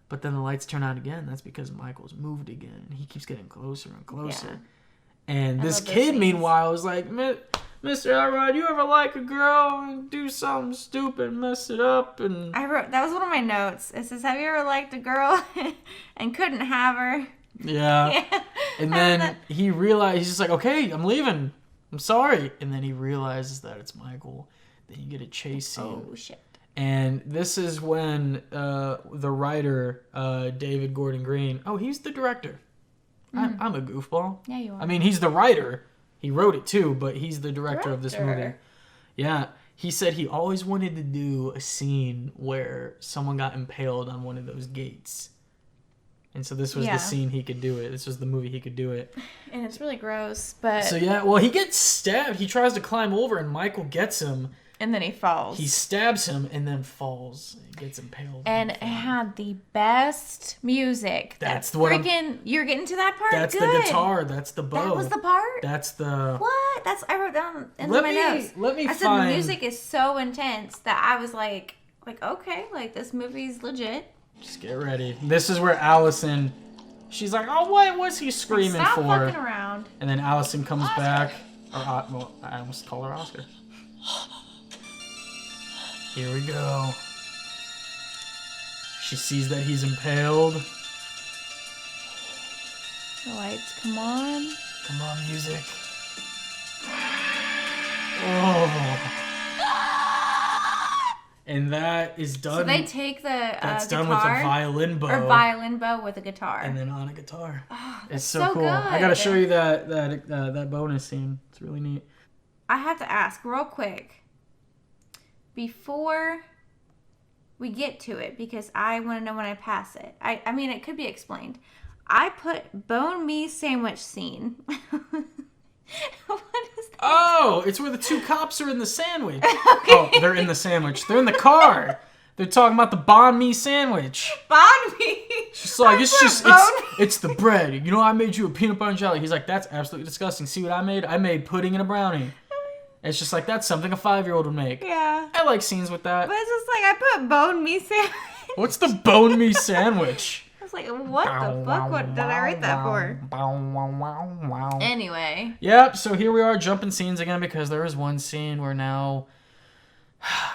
But then the lights turn on again. That's because Michael's moved again. He keeps getting closer and closer. Yeah. And this kid, meanwhile, is like, Mr. Elrod, you ever like a girl and do something stupid, mess it up, and... that was one of my notes. It says, have you ever liked a girl and couldn't have her? Yeah. And then he realized, he's just like, okay, I'm leaving. I'm sorry. And then he realizes that it's Michael. Then you get a chase scene. Oh, shit. And this is when the writer, David Gordon Green... Oh, he's the director. I'm a goofball. Yeah, you are. I mean, he's the writer. He wrote it too, but he's the director of this movie. Yeah. He said he always wanted to do a scene where someone got impaled on one of those gates. And so this was the scene he could do it. This was the movie he could do it. And it's really gross, but... So yeah, well, he gets stabbed. He tries to climb over, and Michael gets him. And then he falls. He stabs him and then falls. He gets impaled. And it had the best music. That's the one. You're getting to that part? That's Good. the guitar. That's the bow. That was the part? That's the... What? I wrote down in my notes. I said the music is so intense that I was like, okay, like this movie's legit. Just get ready. This is where Allison... She's like, oh, what was he screaming Stop for? Stop fucking around. And then Allison comes Oscar. back. Well, I almost call her Oscar. Here we go. She sees that he's impaled. The lights, come on. Come on, music. Oh. And that is done. So they take the That's guitar, done with a violin bow. Or violin bow with a guitar. And then on a guitar. Oh, it's so cool. Good. I gotta show you that bonus scene. It's really neat. I have to ask real quick before we get to it, because I want to know when I pass it. I mean, it could be explained. I put bone me sandwich scene. What is that? Oh, it's where the two cops are in the sandwich. Okay. Oh, they're in the sandwich. They're in the car. They're talking about the banh mi sandwich. Banh mi? She's like, it's the bread. You know, I made you a peanut butter and jelly. He's like, that's absolutely disgusting. See what I made? I made pudding and a brownie. It's just like, that's something a 5-year-old would make. Yeah. I like scenes with that. But it's just like, I put bone me sandwich. What's the bone me sandwich? I was like, what the fuck? What did I write that for? Anyway. Yep, so here we are jumping scenes again because there is one scene where now...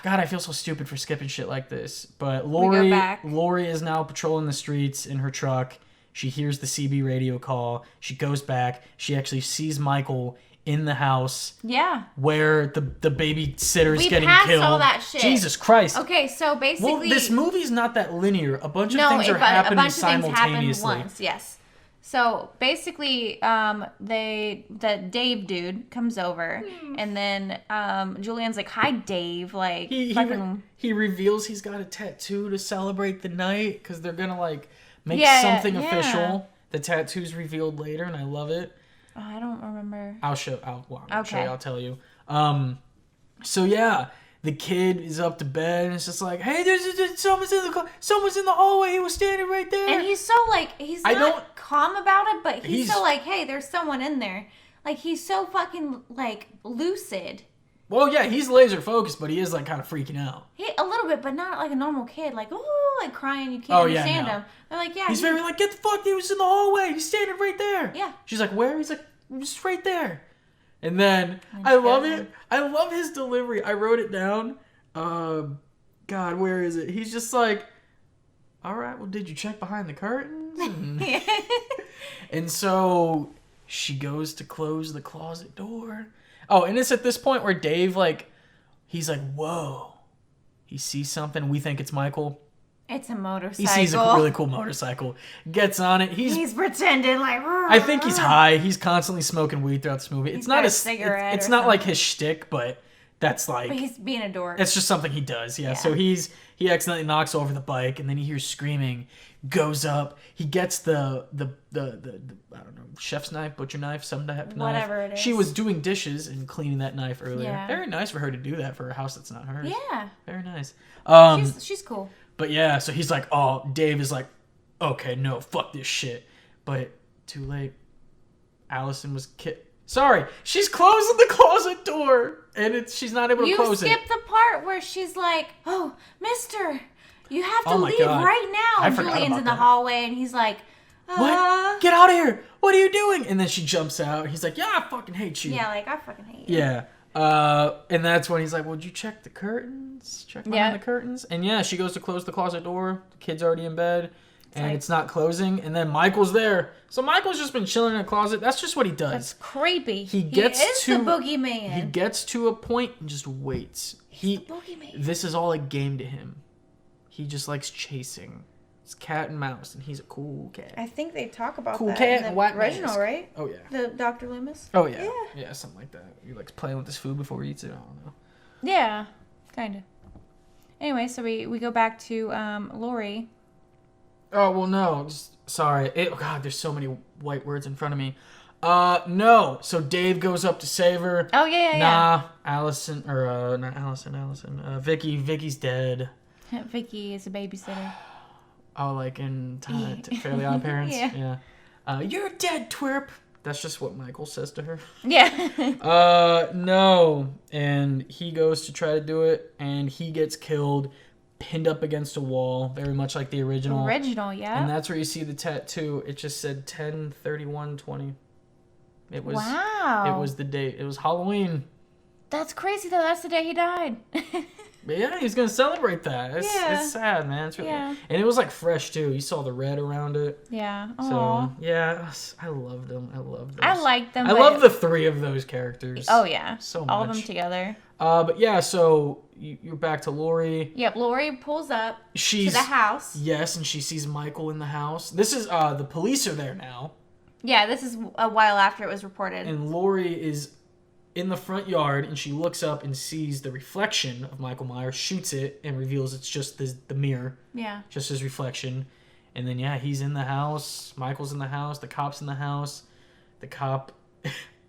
God, I feel so stupid for skipping shit like this. But Lori is now patrolling the streets in her truck. She hears the CB radio call. She goes back. She actually sees Michael in the house. Yeah. Where the babysitter's getting passed killed. All that shit. Jesus Christ. Okay, so basically... Well, this movie's not that linear. A bunch of things are happening simultaneously. Things happen once, yes. So basically, the Dave dude comes over, and then Julian's like, "Hi, Dave." Like he reveals he's got a tattoo to celebrate the night because they're gonna like make something official. The tattoo's revealed later, and I love it. Oh, I don't remember. I'll show you. I'll tell you. So yeah. The kid is up to bed and it's just like, hey, there's someone's in the hallway. He was standing right there. And he's so like, he's not calm about it, but he's so like, hey, there's someone in there. Like, he's so fucking like lucid. Well, yeah, he's laser focused, but he is like kind of freaking out. A little bit, but not like a normal kid. Like, ooh, like crying. You can't understand him. They're like, yeah. He's very like, get the fuck. He was in the hallway. He's standing right there. Yeah. She's like, where? He's like, just right there. And then I love it. I love his delivery. I wrote it down. God, where is it? He's just like, all right, well, did you check behind the curtains? And so she goes to close the closet door. Oh, and it's at this point where Dave, like, he's like, whoa. He sees something. We think it's Michael. It's a motorcycle. He sees a really cool motorcycle. Gets on it. He's pretending like... I think he's high. He's constantly smoking weed throughout this movie. It's not a cigarette. It's not like his shtick, but that's like... But he's being a dork. It's just something he does, yeah. So he accidentally knocks over the bike, and then he hears screaming, goes up. He gets the I don't know, chef's knife, butcher knife, some type of knife. Whatever it is. She was doing dishes and cleaning that knife earlier. Yeah. Very nice for her to do that for a house that's not hers. Yeah. Very nice. She's cool. But yeah, so he's like, oh, Dave is like, okay, no, fuck this shit. But too late. Allison was Sorry, she's closing the closet door, and she's not able to close it. You skipped the part where she's like, oh, mister, you have to leave right now. And Julian's in the hallway, and he's like, what? Get out of here. What are you doing? And then she jumps out. He's like, yeah, I fucking hate you. Yeah, like, I fucking hate you. Yeah. And that's when he's like, well, did you check the curtains? Check behind the curtains? And yeah, she goes to close the closet door. The kid's already in bed. And it's not closing. And then Michael's there. So Michael's just been chilling in a closet. That's just what he does. That's creepy. He is the boogeyman. He gets to a point and just waits. He's the boogeyman. This is all a game to him. He just likes chasing. It's cat and mouse, and he's a cool cat. I think they talk about cool that cat in the white original, mask. right? Oh, yeah. The Dr. Loomis? Oh, yeah. Yeah, something like that. He likes playing with his food before he eats it. I don't know. Yeah, kind of. Anyway, so we go back to Lori. Oh, well, no. Sorry. God, there's so many white words in front of me. No. So Dave goes up to save her. Oh, yeah. Nah, Allison, or, not Allison. Vicky's dead. Vicky is a babysitter. Oh, like in Fairly Odd Parents? Yeah. You're dead, twerp. That's just what Michael says to her. Yeah. No. And he goes to try to do it, and he gets killed, pinned up against a wall, very much like the original. Yeah. And that's where you see the tattoo. It just said 10/31/20. It was. Wow. It was the date. It was Halloween. That's crazy, though. That's the day he died. But yeah, he's gonna celebrate that. It's sad, man. It's really, and it was like fresh too. You saw the red around it. Yeah. Aww. So yeah, I loved them. I loved them. I liked them. I love the three of those characters. Oh yeah, so much. All of them together. But yeah, so you're back to Lori. Yep, Lori pulls up to the house. Yes, and she sees Michael in the house. This is the police are there now. Yeah, this is a while after it was reported. And Lori is in the front yard, and she looks up and sees the reflection of Michael Myers, shoots it, and reveals it's just the mirror. Yeah. Just his reflection. And then, he's in the house. Michael's in the house. The cop's in the house. The cop...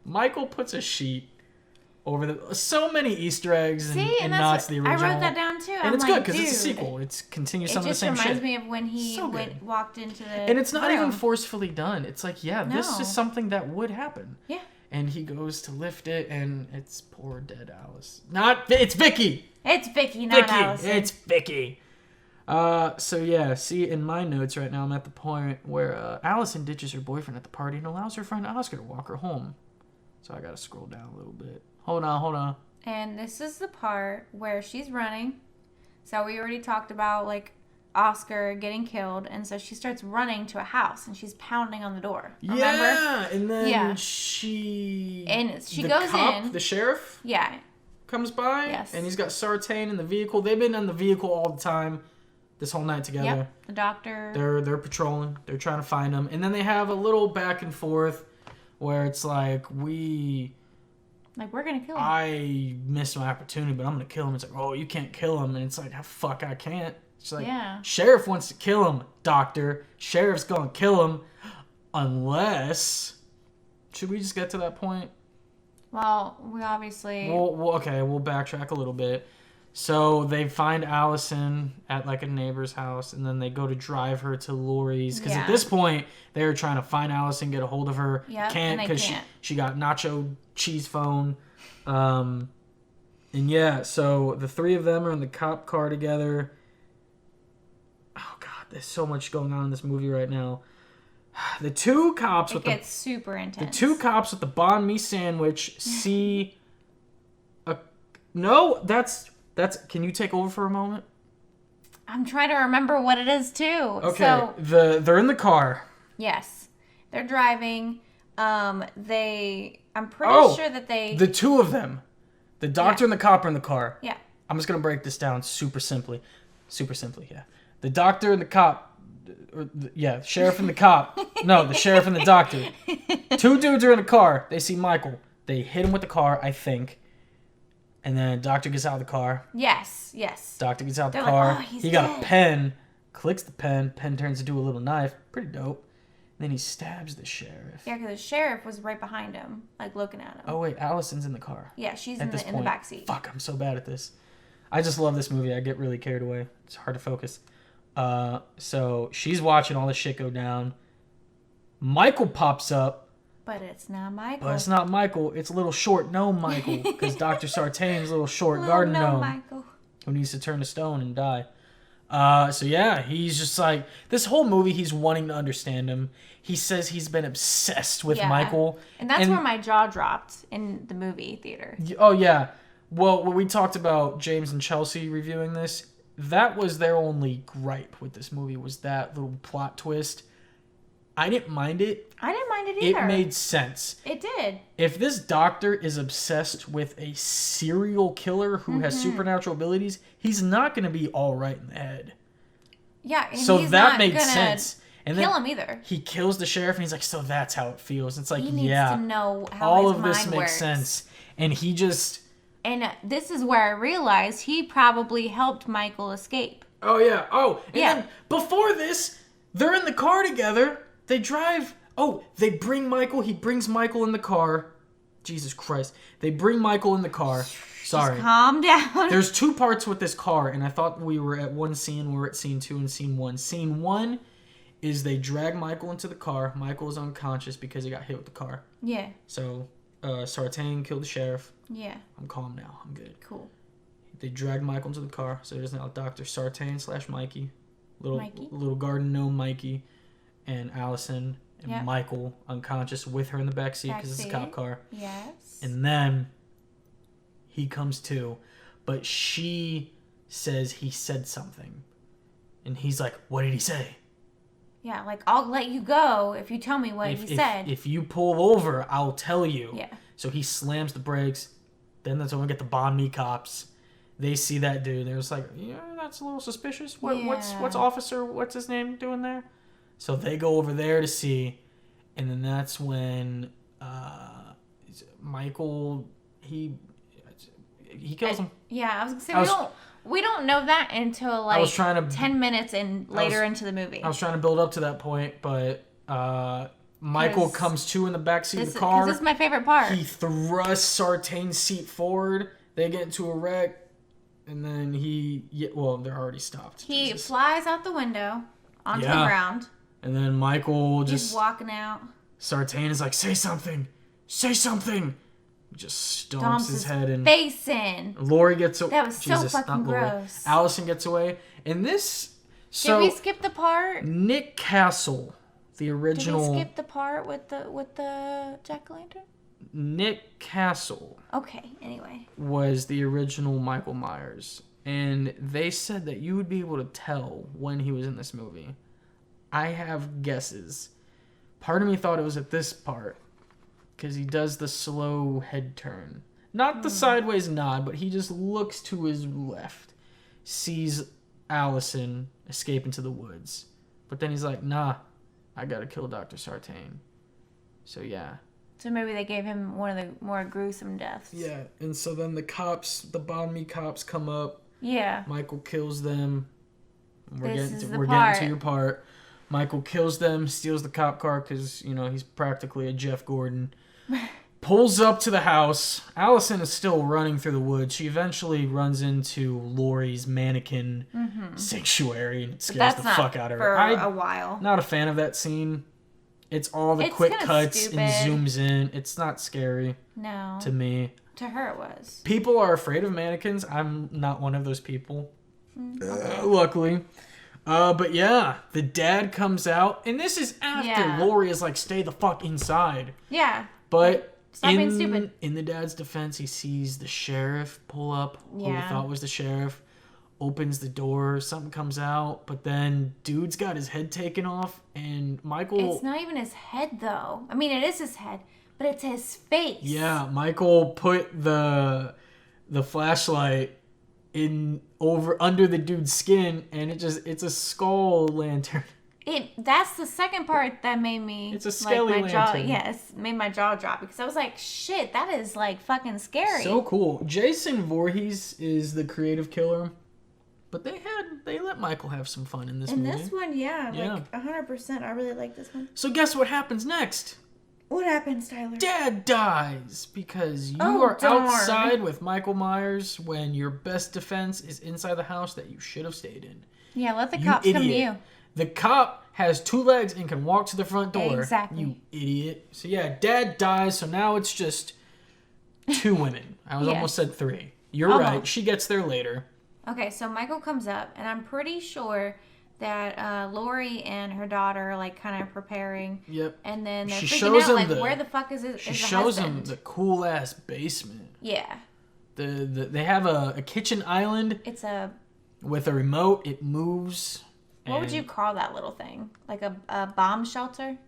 Michael puts a sheet over the... So many Easter eggs and nods to the original. I wrote that down, too. And it's good, because it's a sequel. It continues some of the same shit. It just reminds me of when he walked into the And it's not room. even forcefully done. It's like, this is something that would happen. Yeah. And he goes to lift it, and it's poor dead Alice. It's Vicky! It's Vicky, not Allison. It's Vicky! See, in my notes right now, I'm at the point where Allison ditches her boyfriend at the party and allows her friend Oscar to walk her home. So I gotta scroll down a little bit. Hold on. And this is the part where she's running. So we already talked about, like, Oscar getting killed, and so she starts running to a house, and she's pounding on the door. Remember? Yeah, and then she goes in. The sheriff. Yeah. Comes by. Yes. And he's got Sartain in the vehicle. They've been in the vehicle all the time, this whole night together. Yep. The doctor. They're patrolling. They're trying to find him, and then they have a little back and forth where it's like we're gonna kill him. I missed my opportunity, but I'm gonna kill him. It's like, oh, you can't kill him, and it's like, fuck, I can't. It's like, Sheriff wants to kill him, doctor. Sheriff's gonna kill him. Unless... Should we just get to that point? Well, we obviously... We'll backtrack a little bit. So they find Allison at, like, a neighbor's house, and then they go to drive her to Lori's. Because at this point, they're trying to find Allison, get a hold of her. Yep, Can't, because she got nacho cheese phone. So the three of them are in the cop car together. Oh, God, there's so much going on in this movie right now. The two cops it gets super intense. The two cops with the banh mi sandwich see No, that's... Can you take over for a moment? I'm trying to remember what it is, too. Okay, so, they're in the car. Yes. They're driving. I'm pretty sure that they... The two of them. The doctor and the cop are in the car. Yeah. I'm just going to break this down super simply. Yeah. The doctor and the cop... sheriff and the cop. No, the sheriff and the doctor. Two dudes are in a car. They see Michael. They hit him with the car, I think. And then doctor gets out of the car. Yes. Doctor gets out of the car. Like, he's he got a pen. Clicks the pen. Pen turns into a little knife. Pretty dope. And then he stabs the sheriff. Yeah, because the sheriff was right behind him, like looking at him. Oh, wait. Allison's in the car. Yeah, she's in the backseat. Fuck, I'm so bad at this. I just love this movie. I get really carried away. It's hard to focus. So she's watching all this shit go down. Michael pops up. But it's not Michael. It's a little short gnome Michael. Because Dr. Sartain's a little short garden gnome. Michael. Who needs to turn to stone and die. He's just like... This whole movie, he's wanting to understand him. He says he's been obsessed with Michael. And that's where my jaw dropped in the movie theater. Oh, yeah. Well, when we talked about James and Chelsea reviewing this, that was their only gripe with this movie, was that little plot twist. I didn't mind it. I didn't mind it either. It made sense. It did. If this doctor is obsessed with a serial killer who has supernatural abilities, he's not going to be all right in the head. Yeah, and so he's that not made sense. And kill him either. He kills the sheriff, and he's like, so that's how it feels. It's like, he needs to know how all his of this mind makes works. sense. And he just... And this is where I realized he probably helped Michael escape. Oh, yeah. Oh, and then before this, they're in the car together. They drive Oh, they bring Michael. He brings Michael in the car. Jesus Christ. They bring Michael in the car. Sorry. Just calm down. There's 2 parts with this car, and I thought we were at one scene. We were at scene 2 and scene 1. Scene 1 is they drag Michael into the car. Michael is unconscious because he got hit with the car. Yeah. So, Sartain killed the sheriff. Yeah. I'm calm now. I'm good. Cool. They drag Michael into the car. So there's now Dr. Sartain / Mikey. Mikey? Little garden gnome Mikey. And Allison and Yep. Michael unconscious with her in the backseat because it's a cop car. Yes. And then he comes to, but she says he said something. And he's like, what did he say? Yeah, like, I'll let you go if you tell me what he said. If you pull over, I'll tell you. Yeah. So he slams the brakes. Then that's when we get the Bond Me cops. They see that dude. They're just like, yeah, that's a little suspicious. What's officer, what's his name doing there? So they go over there to see. And then that's when Michael, he kills him. Yeah, I was going to say, we don't know that until like 10 minutes later into the movie. I was trying to build up to that point, but Michael comes to in the backseat of the car. This is my favorite part. He thrusts Sartain's seat forward. They get into a wreck. And then they're already stopped. He flies out the window onto the ground. And then Michael He's walking out. Sartain is like, say something. Say something. He just stomps his head in. Face in. Lori gets away. That was so fucking gross. Allison gets away. And this... Did we skip the part? Nick Castle, the original... Did we skip the part with the jack-o'-lantern? Nick Castle. Okay, anyway. Was the original Michael Myers. And they said that you would be able to tell when he was in this movie. I have guesses. Part of me thought it was at this part. Because he does the slow head turn. Not the sideways nod, but he just looks to his left. Sees Allison escape into the woods. But then he's like, nah, I gotta kill Dr. Sartain. So yeah. So maybe they gave him one of the more gruesome deaths. Yeah, and so then the Bond Me cops come up. Yeah. Michael kills them. We're getting to your part. Michael kills them, steals the cop car because, he's practically a Jeff Gordon. Pulls up to the house. Allison is still running through the woods. She eventually runs into Lori's mannequin sanctuary and scares the fuck out of her. For a while. Not a fan of that scene. It's all the quick cuts stupid. and zooms in. It's not scary. No. To me. To her it was. People are afraid of mannequins. I'm not one of those people. Okay. Luckily. But yeah, the dad comes out. And this is after Lori is like, stay the fuck inside. Yeah. But stop being stupid. In the dad's defense, he sees the sheriff pull up. Who he thought was the sheriff. Opens the door, something comes out, but then dude's got his head taken off, and Michael... It's not even his head, though. I mean, it is his head, but it's his face. Yeah, Michael put the flashlight under the dude's skin, and it's a skull lantern. That's the second part that made me... It's a skelly lantern. Yes, made my jaw drop, because I was like, shit, that is, like, fucking scary. So cool. Jason Voorhees is the creative killer. But they let Michael have some fun in this movie. In this one, like 100%. I really like this one. So guess what happens next? What happens, Tyler? Dad dies because you are outside with Michael Myers when your best defense is inside the house that you should have stayed in. Yeah, let the cops come to you. The cop has 2 legs and can walk to the front door. Exactly. You idiot. So yeah, Dad dies, so now it's just 2 women. I almost said 3. You're right. She gets there later. Okay, so Michael comes up, and I'm pretty sure that Lori and her daughter are, like, kind of preparing. Yep. And then they're freaking out, like, where the fuck is She shows him the cool-ass basement. Yeah. They have a kitchen island. It's a... With a remote, it moves. What would you call that little thing? Like a bomb shelter?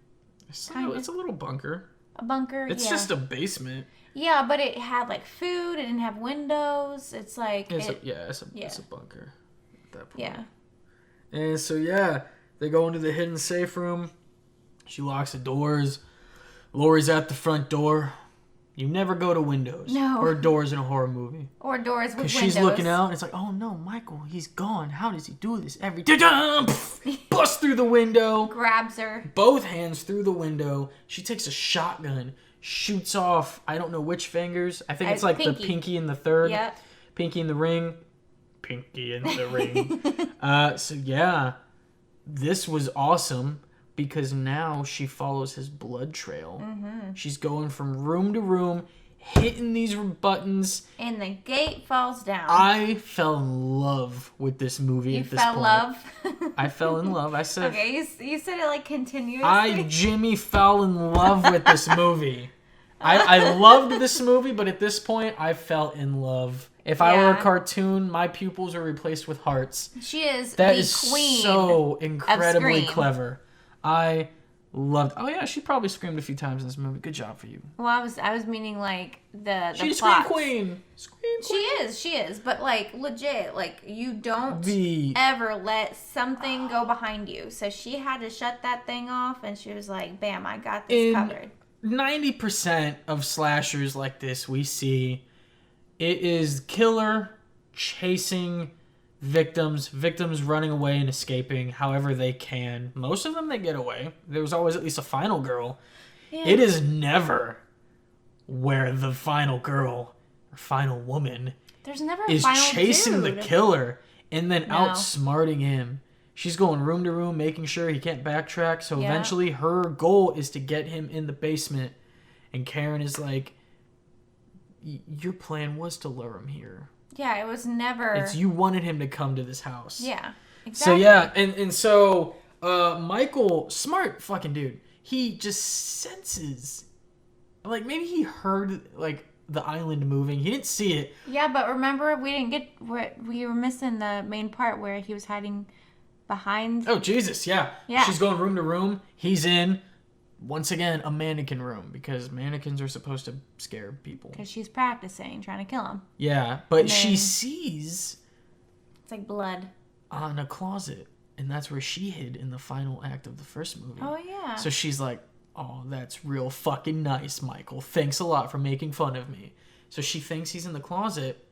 It's a little bunker. A bunker, It's just a basement. Yeah, but it had, like, food. It didn't have windows. It's like... It's a bunker at that point. Yeah. And so, they go into the hidden safe room. She locks the doors. Lori's at the front door. You never go to windows or doors in a horror movie. Or doors with windows. Because she's looking out and it's like, oh no, Michael, he's gone. How does he do this every day? Bust through the window. Grabs her. Both hands through the window. She takes a shotgun, shoots off, I don't know which fingers. I think it's like pinky. The pinky and the third. Yep. Pinky in the ring. Pinky in the ring. So yeah, this was awesome. Because now she follows his blood trail. Mm-hmm. She's going from room to room, hitting these buttons. And the gate falls down. I fell in love with this movie at this point. You fell in love? I fell in love. I said... Okay, you said it like continuously. Jimmy, fell in love with this movie. I loved this movie, but at this point, I fell in love. If I were a cartoon, my pupils are replaced with hearts. She is that the is queen so incredibly clever. I loved. Oh yeah, she probably screamed a few times in this movie. Good job for you. Well, I was meaning like the she's plot. Scream Queen. Scream Queen. She is, but like legit, like you don't ever let something go behind you. So she had to shut that thing off, and she was like, "Bam, I got this covered." 90% of slashers like this we see, it is killer chasing victims running away and escaping however they can. Most of them, they get away. There's always at least a final girl. Yeah. It is never where the final girl or final woman is chasing the killer and then outsmarting him. She's going room to room, making sure he can't backtrack. So eventually her goal is to get him in the basement. And Karen is like, your plan was to lure him here. Yeah, it was never... You wanted him to come to this house. Yeah, exactly. So, yeah, and so Michael, smart fucking dude, he just senses... Like, maybe he heard, like, the island moving. He didn't see it. Yeah, but remember, we were missing the main part where he was hiding behind... Oh, Jesus, yeah. She's going room to room. He's in... Once again, a mannequin room, because mannequins are supposed to scare people. Because she's practicing, trying to kill him. Yeah, but she sees... It's like blood. On a closet, and that's where she hid in the final act of the first movie. Oh, yeah. So she's like, oh, that's real fucking nice, Michael. Thanks a lot for making fun of me. So she thinks he's in the closet.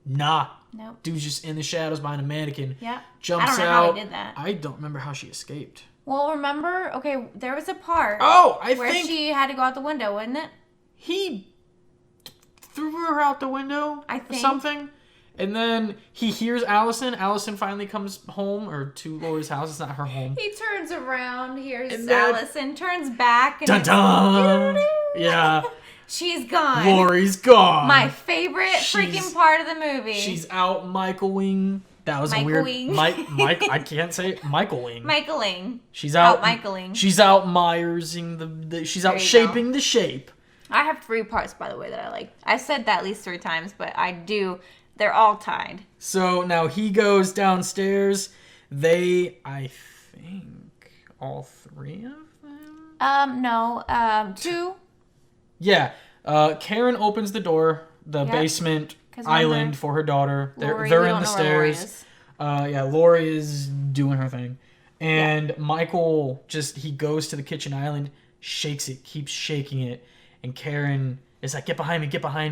Nah. Nope. Dude's just in the shadows behind a mannequin. Yeah. Jumps out. I don't know how he did that. I don't remember how she escaped. Well, remember, okay, there was a part where she had to go out the window, wasn't it? He threw her out the window or something. And then he hears Allison. Allison finally comes home, or to Lori's house. It's not her home. He turns around, hears Allison, turns back. And dun-dun! Yeah. She's gone. Lori's gone. My favorite freaking part of the movie. She's out Michael-ing. That was Michael a weird... Wing. Mike, I can't say it. Michael-ing. Michael-ing. She's out... Michael-ing. She's out Myersing the... She's out shaping the shape. I have 3 parts, by the way, that I like. I've said that at least 3 times, but I do... They're all tied. So now he goes downstairs. I think, all 3 of them? No. 2. Yeah. Karen opens the door, the basement island for her daughter. They're in the stairs. Lori is doing her thing. And Michael he goes to the kitchen island, shakes it, keeps shaking it. And Karen is like, get behind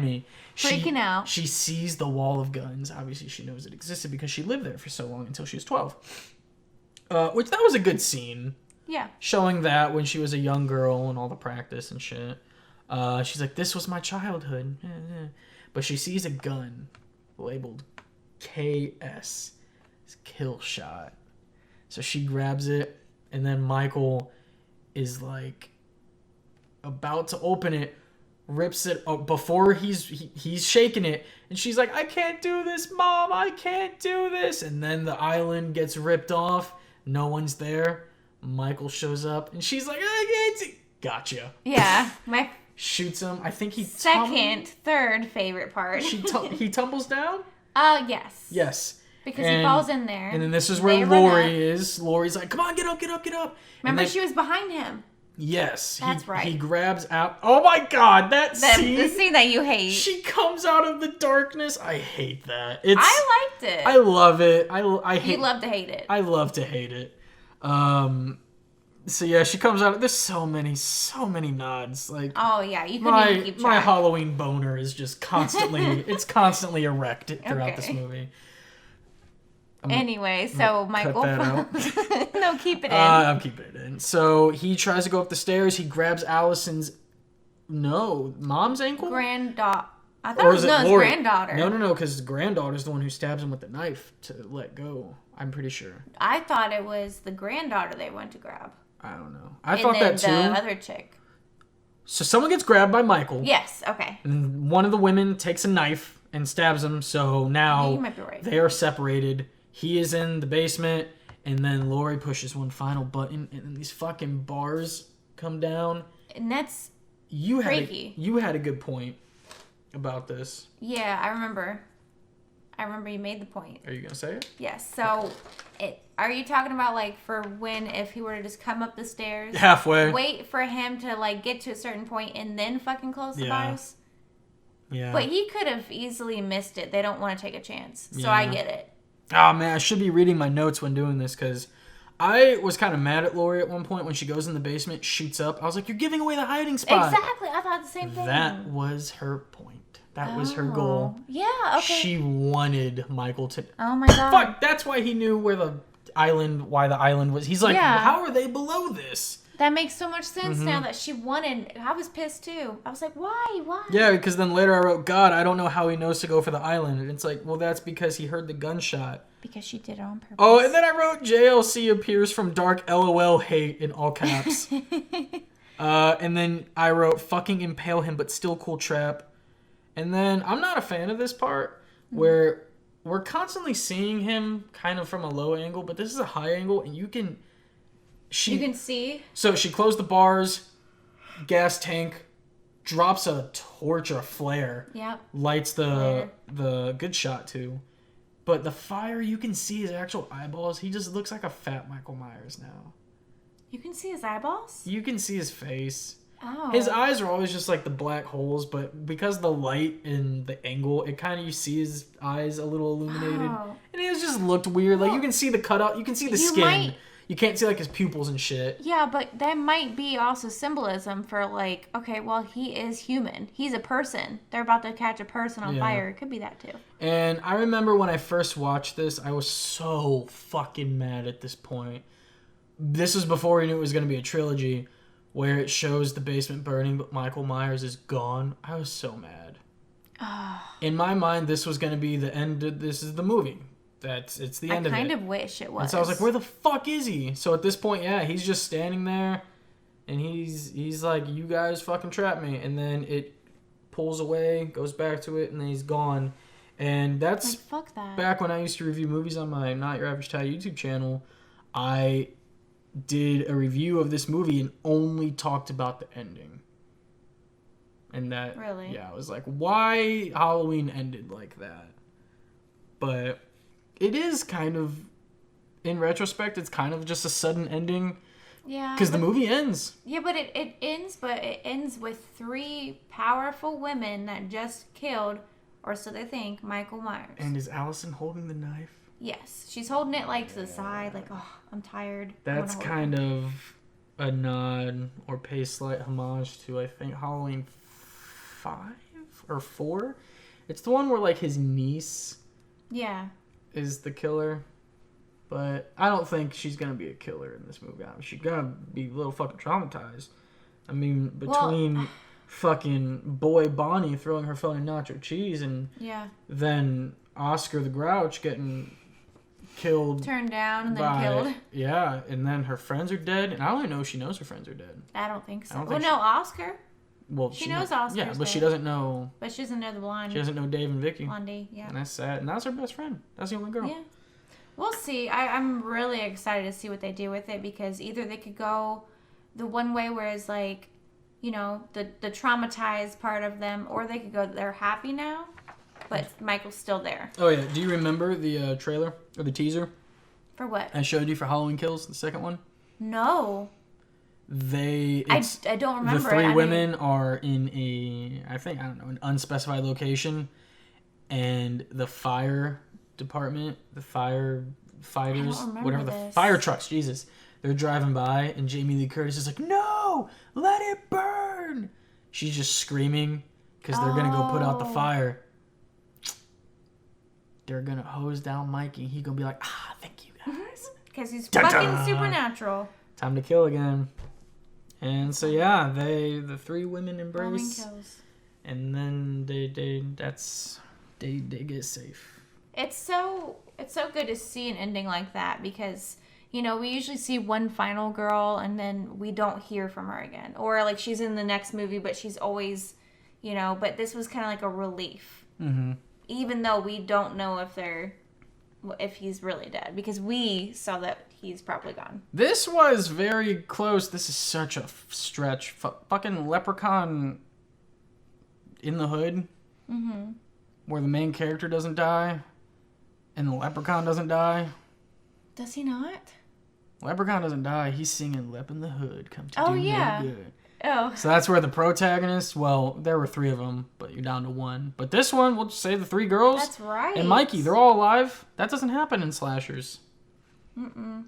me. Freaking out. She sees the wall of guns. Obviously, she knows it existed because she lived there for so long until she was 12. Which, that was a good scene. Yeah. Showing that when she was a young girl and all the practice and shit. She's like, this was my childhood. But she sees a gun labeled KS. It's kill shot. So she grabs it, and then Michael is like about to open it, rips it before he's shaking it, and she's like, I can't do this, Mom, I can't do this. And then the island gets ripped off. No one's there. Michael shows up, and she's like, I can't gotcha. Yeah, my shoots him. I think he third favorite part. He tumbles down? Yes. Yes. Because he falls in there. And then this is where Lori is. Lori's like, come on, get up. Remember, she was behind him. Yes. That's right. He grabs out. Oh my God, that scene. The scene that you hate. She comes out of the darkness. I hate that. I liked it. I love it. I hate. You love to hate it. I love to hate it. So yeah, she comes out. There's so many nods. Like, oh yeah, you couldn't even keep track. My Halloween boner is just constantly it's constantly erect throughout this movie. Anyway, so Michael. Cut that out. No, keep it in. I'm keeping it in. So he tries to go up the stairs. He grabs Allison's mom's ankle. Granddaughter. I thought it was his granddaughter. No, because his granddaughter's the one who stabs him with the knife to let go. I'm pretty sure. I thought it was the granddaughter they went to grab. I don't know. I thought that too. The other chick. So someone gets grabbed by Michael. Yes, okay. And one of the women takes a knife and stabs him. So now you might be right. They are separated. He is in the basement, and then Lori pushes one final button, and then these fucking bars come down. And that's freaky. You had a good point about this. Yeah, I remember you made the point. Are you going to say it? Yes. So, are you talking about, like, for when, if he were to just come up the stairs? Halfway. Wait for him to, like, get to a certain point and then fucking close the bars? Yeah. But he could have easily missed it. They don't want to take a chance. So I get it. Oh, man, I should be reading my notes when doing this, because I was kind of mad at Lori at one point when she goes in the basement, shoots up. I was like, you're giving away the hiding spot. Exactly. I thought the same thing. That was her point. That was her goal. Yeah, okay. She wanted Michael to... Oh, my God. Fuck, that's why he knew why the island was. He's like, how are they below this? That makes so much sense now that she wanted... I was pissed, too. I was like, why? Yeah, because then later I wrote, God, I don't know how he knows to go for the island. And it's like, well, that's because he heard the gunshot. Because she did it on purpose. Oh, and then I wrote, JLC appears from dark LOL hate in all caps. And then I wrote, fucking impale him, but still cool trap. And then I'm not a fan of this part where we're constantly seeing him kind of from a low angle, but this is a high angle, and you can see. So she closed the bars, gas tank, drops a torch or a flare. Yep. Lights the good shot too. But the fire, you can see his actual eyeballs. He just looks like a fat Michael Myers now. You can see his eyeballs? You can see his face. Oh. His eyes are always just like the black holes, but because the light and the angle, it kind of, you see his eyes a little illuminated. Oh. And it just looked weird. Like, you can see the cutout, you can see the skin. You can't see, like, his pupils and shit. Yeah, but that might be also symbolism for, like, okay, well, he is human. He's a person. They're about to catch a person on fire. It could be that, too. And I remember when I first watched this, I was so fucking mad at this point. This was before we knew it was going to be a trilogy, where it shows the basement burning, but Michael Myers is gone. I was so mad. In my mind, this was going to be the end. This is the movie. It's the end of it. I kind of wish it was. And so I was like, where the fuck is he? So at this point, yeah, he's just standing there, and he's like, you guys fucking trapped me. And then it pulls away, goes back to it, and then he's gone. And that's like, fuck that. Back when I used to review movies on my Not Your Average Thai YouTube channel, I did a review of this movie and only talked about the ending. And that, really? Yeah, I was like, why Halloween ended like that? But it is kind of, in retrospect, it's kind of just a sudden ending. Yeah. Because the movie ends. Yeah, but it ends with 3 powerful women that just killed, or so they think, Michael Myers. And is Allison holding the knife? Yes. She's holding it, like, to the side, like, oh, I'm tired. That's kind of a nod or pay slight homage to, I think, Halloween 5 or 4. It's the one where, like, his niece is the killer. But I don't think she's going to be a killer in this movie. She's going to be a little fucking traumatized. I mean, between fucking boy Bonnie throwing her phone in nacho cheese and then Oscar the Grouch getting killed. Turned down and then killed. Yeah, and then her friends are dead. And I don't even know if she knows her friends are dead. I don't think so. Oscar. Well, she knows Oscar. Yeah, but she doesn't know. But she doesn't know the blonde. She doesn't know Dave and Vicky. Blondie, yeah. And that's sad. And that's her best friend. That's the only girl. Yeah. We'll see. I'm really excited to see what they do with it, because either they could go the one way where it's like, you know, the traumatized part of them, or they could go they're happy now, but Michael's still there. Oh, yeah. Do you remember the trailer or the teaser? For what? I showed you for Halloween Kills, the second one? No. I don't remember. The 3 women are in an unspecified location, and the fire department, the fire fighters, whatever, the fire trucks, Jesus. They're driving by, and Jamie Lee Curtis is like, "No, let it burn!" She's just screaming because they're gonna go put out the fire. They're gonna hose down Mikey. He's gonna be like, thank you guys. Because he's fucking supernatural. Time to kill again. And so yeah, the three women embrace, and then they get safe. It's so good to see an ending like that because we usually see one final girl and then we don't hear from her again, or like she's in the next movie but she's always but this was kind of like a relief. Mm-hmm. Even though we don't know if he's really dead because we saw that he's probably gone. This was very close. This is such a stretch. Fucking Leprechaun in the Hood, where the main character doesn't die, and the Leprechaun doesn't die. Does he not? Leprechaun doesn't die. He's singing "Lep in the Hood, come to do me good." Oh. So that's where the protagonist, well, there were three of them, but you're down to one. But this one, we'll just say the three girls. That's right. And Mikey, they're all alive. That doesn't happen in slashers.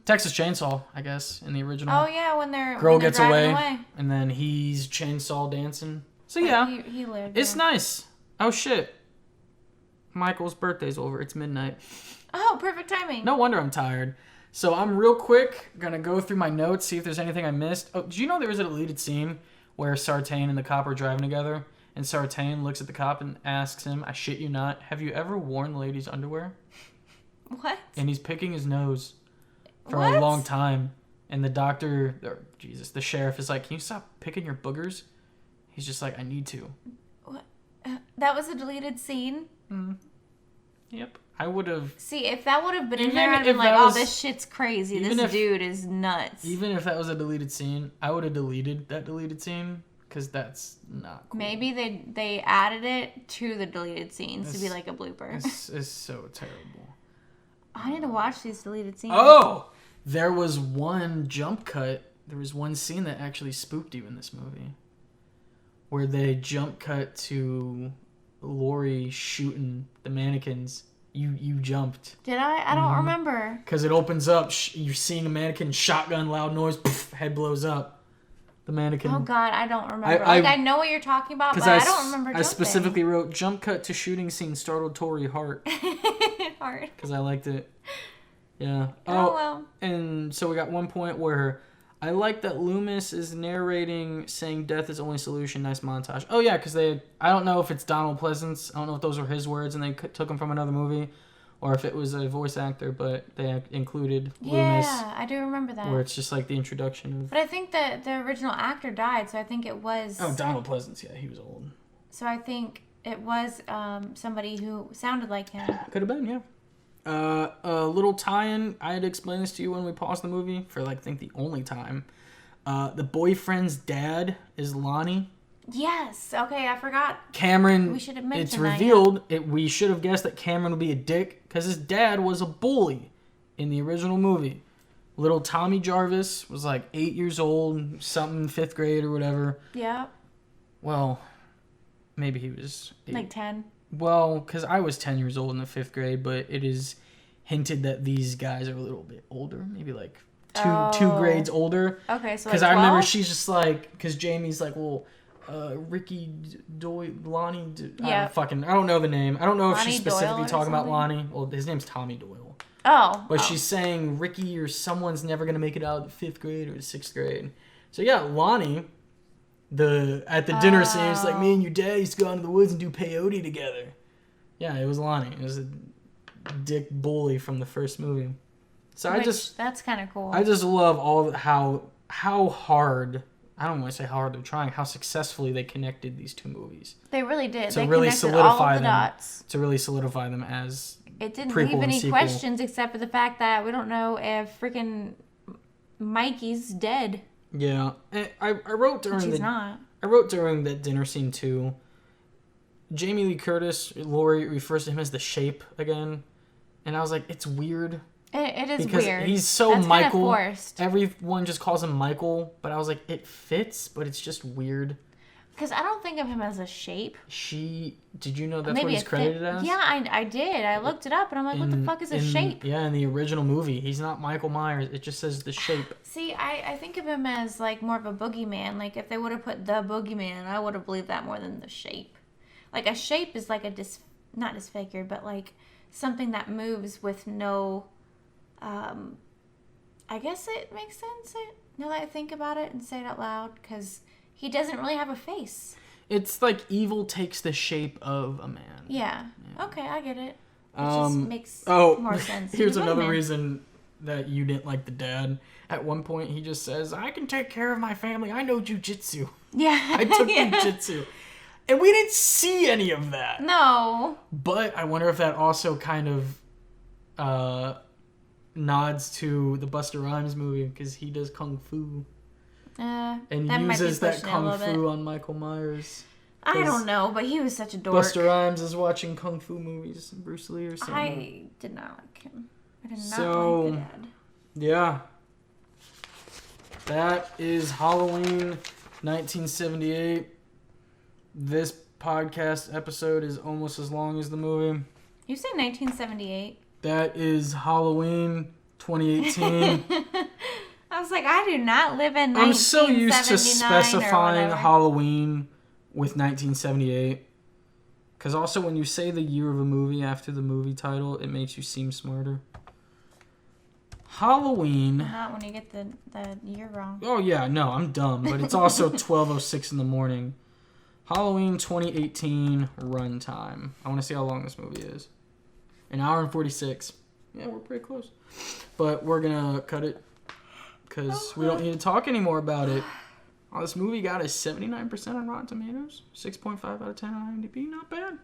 Texas Chainsaw, I guess, in the original. Oh, yeah, when they're Girl gets away, and then he's chainsaw dancing. So, yeah. He lived. It's nice. Oh, shit. Michael's birthday's over. It's midnight. Oh, perfect timing. No wonder I'm tired. So I'm real quick going to go through my notes, see if there's anything I missed. Oh, did you know there was a deleted scene where Sartain and the cop are driving together? And Sartain looks at the cop and asks him, I shit you not, have you ever worn the lady's underwear? What? And he's picking his nose for a long time. And the doctor, the sheriff is like, can you stop picking your boogers? He's just like, I need to. What? That was a deleted scene? Yep. I would have... See, if that would have been in there, I'd been like, oh, this shit's crazy. This dude is nuts. Even if that was a deleted scene, I would have deleted that deleted scene because that's not cool. Maybe they added it to the deleted scenes to be like a blooper. This is so terrible. I need to watch these deleted scenes. Oh! There was one jump cut. There was one scene that actually spooked you in this movie. Where they jump cut to Lori shooting the mannequins. You jumped. Did I? I don't remember. Because it opens up. You're seeing a mannequin, shotgun, loud noise, poof, head blows up. The mannequin. Oh, God, I don't remember. I know what you're talking about, but I don't remember jumping. I specifically wrote, jump cut to shooting scene startled Tori Hart. Hart. Because I liked it. Yeah. Oh, well. And so we got one point where I like that Loomis is narrating, saying death is only solution. Nice montage. Oh, yeah, because I don't know if it's Donald Pleasance. I don't know if those were his words and they took them from another movie or if it was a voice actor, but they included Loomis. Yeah, I do remember that. Where it's just like the introduction of... But I think that the original actor died, so I think it was... Oh, Donald Pleasance. Yeah, he was old. So I think it was somebody who sounded like him. Could have been, yeah. A little tie-in. I had to explain this to you when we paused the movie for, I think, the only time. The boyfriend's dad is Lonnie. Yes. Okay, I forgot. Cameron. We should have mentioned it's revealed. We should have guessed that Cameron would be a dick because his dad was a bully in the original movie. Little Tommy Jarvis was like 8 years old, something 5th grade or whatever. Yeah. Well, maybe he was 8. Like 10. Well, because I was 10 years old in the 5th grade, but it is hinted that these guys are a little bit older, maybe like two grades older. Okay, so because like I remember she's just like, because Jamie's like, well, Ricky Lonnie. I don't know the name. I don't know if she's specifically talking about Lonnie. Well, his name's Tommy Doyle. Oh, but she's saying Ricky or someone's never gonna make it out of the 5th grade or the 6th grade. So yeah, Lonnie. At the dinner scene, it's like, me and your dad used to go into the woods and do peyote together. Yeah, it was Lonnie. It was a dick bully from the first movie. So that's kind of cool. I just love how hard, I don't want to say how hard they're trying, how successfully they connected these two movies. They really did. To they really connected all of the dots. To really solidify them as it didn't leave any questions except for the fact that we don't know if freaking Mikey's dead. Yeah, and I wrote during that dinner scene too. Jamie Lee Curtis, Lori refers to him as the Shape again, and I was like, it's weird. It is because weird. He's so That's Michael. Kind of forced. Everyone just calls him Michael, but I was like, it fits, but it's just weird. Because I don't think of him as a shape. Did you know that's what he's credited as? Yeah, I did. I looked it up and I'm like, what the fuck is a shape? Yeah, in the original movie, he's not Michael Myers. It just says the shape. See, I think of him as like more of a boogeyman. Like if they would have put the boogeyman, I would have believed that more than the shape. Like a shape is like not disfigured, but like something that moves with no, I guess it makes sense now that I think about it and say it out loud, because he doesn't really have a face. It's like evil takes the shape of a man. Yeah. Okay, I get it. It just makes more sense. Here's another reason that you didn't like the dad. At one point, he just says, I can take care of my family. I know jujitsu. Yeah. I took jujitsu. And we didn't see any of that. No. But I wonder if that also kind of nods to the Busta Rhymes movie, because he does kung fu. And uses that kung fu on Michael Myers. I don't know, but he was such a dork. Busta Rhymes is watching kung fu movies, Bruce Lee or something. I did not like him. I did not like the dad. Yeah. That is Halloween 1978. This podcast episode is almost as long as the movie. You said 1978. That is Halloween 2018. I was like, I do not live in 1979. I'm so used to specifying Halloween with 1978. Because also when you say the year of a movie after the movie title, it makes you seem smarter. Halloween. Not when you get the year wrong. Oh, yeah, no, I'm dumb. But it's also 12:06 in the morning. Halloween 2018 runtime. I want to see how long this movie is. 1 hour and 46. Yeah, we're pretty close. But we're going to cut it because we don't need to talk anymore about it. Oh, this movie got a 79% on Rotten Tomatoes. 6.5 out of 10 on IMDb. Not bad.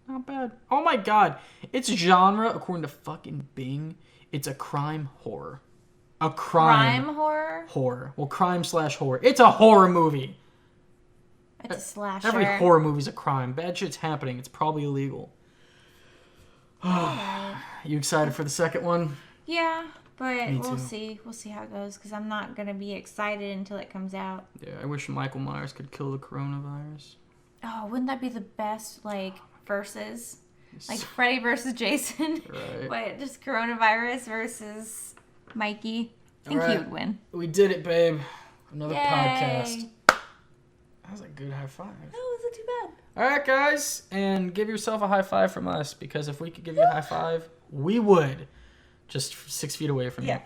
Not bad. Oh my god. Its genre, according to fucking Bing, it's a crime horror. A crime horror? Horror. Well, crime/horror. It's a horror movie. It's a slasher. Every horror movie's a crime. Bad shit's happening. It's probably illegal. Right. You excited for the second one? Yeah, but we'll see. We'll see how it goes, because I'm not going to be excited until it comes out. Yeah, I wish Michael Myers could kill the coronavirus. Oh, wouldn't that be the best, like, versus? Like Freddy versus Jason. Right. But just coronavirus versus Mikey. I think he would win. We did it, babe. Another Yay. podcast. That was a good high five. That wasn't too bad. All right, guys. And give yourself a high five from us, because if we could give you a high five, we would. Just 6 feet away from you.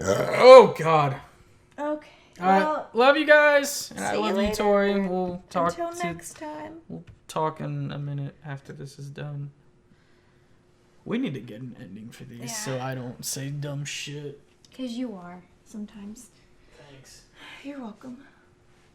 Oh, God. Okay. All right. Love you guys. And I love you, Tori. We'll talk until next time. We'll talk in a minute after this is done. We need to get an ending for these so I don't say dumb shit. Because you are sometimes. Thanks. You're welcome.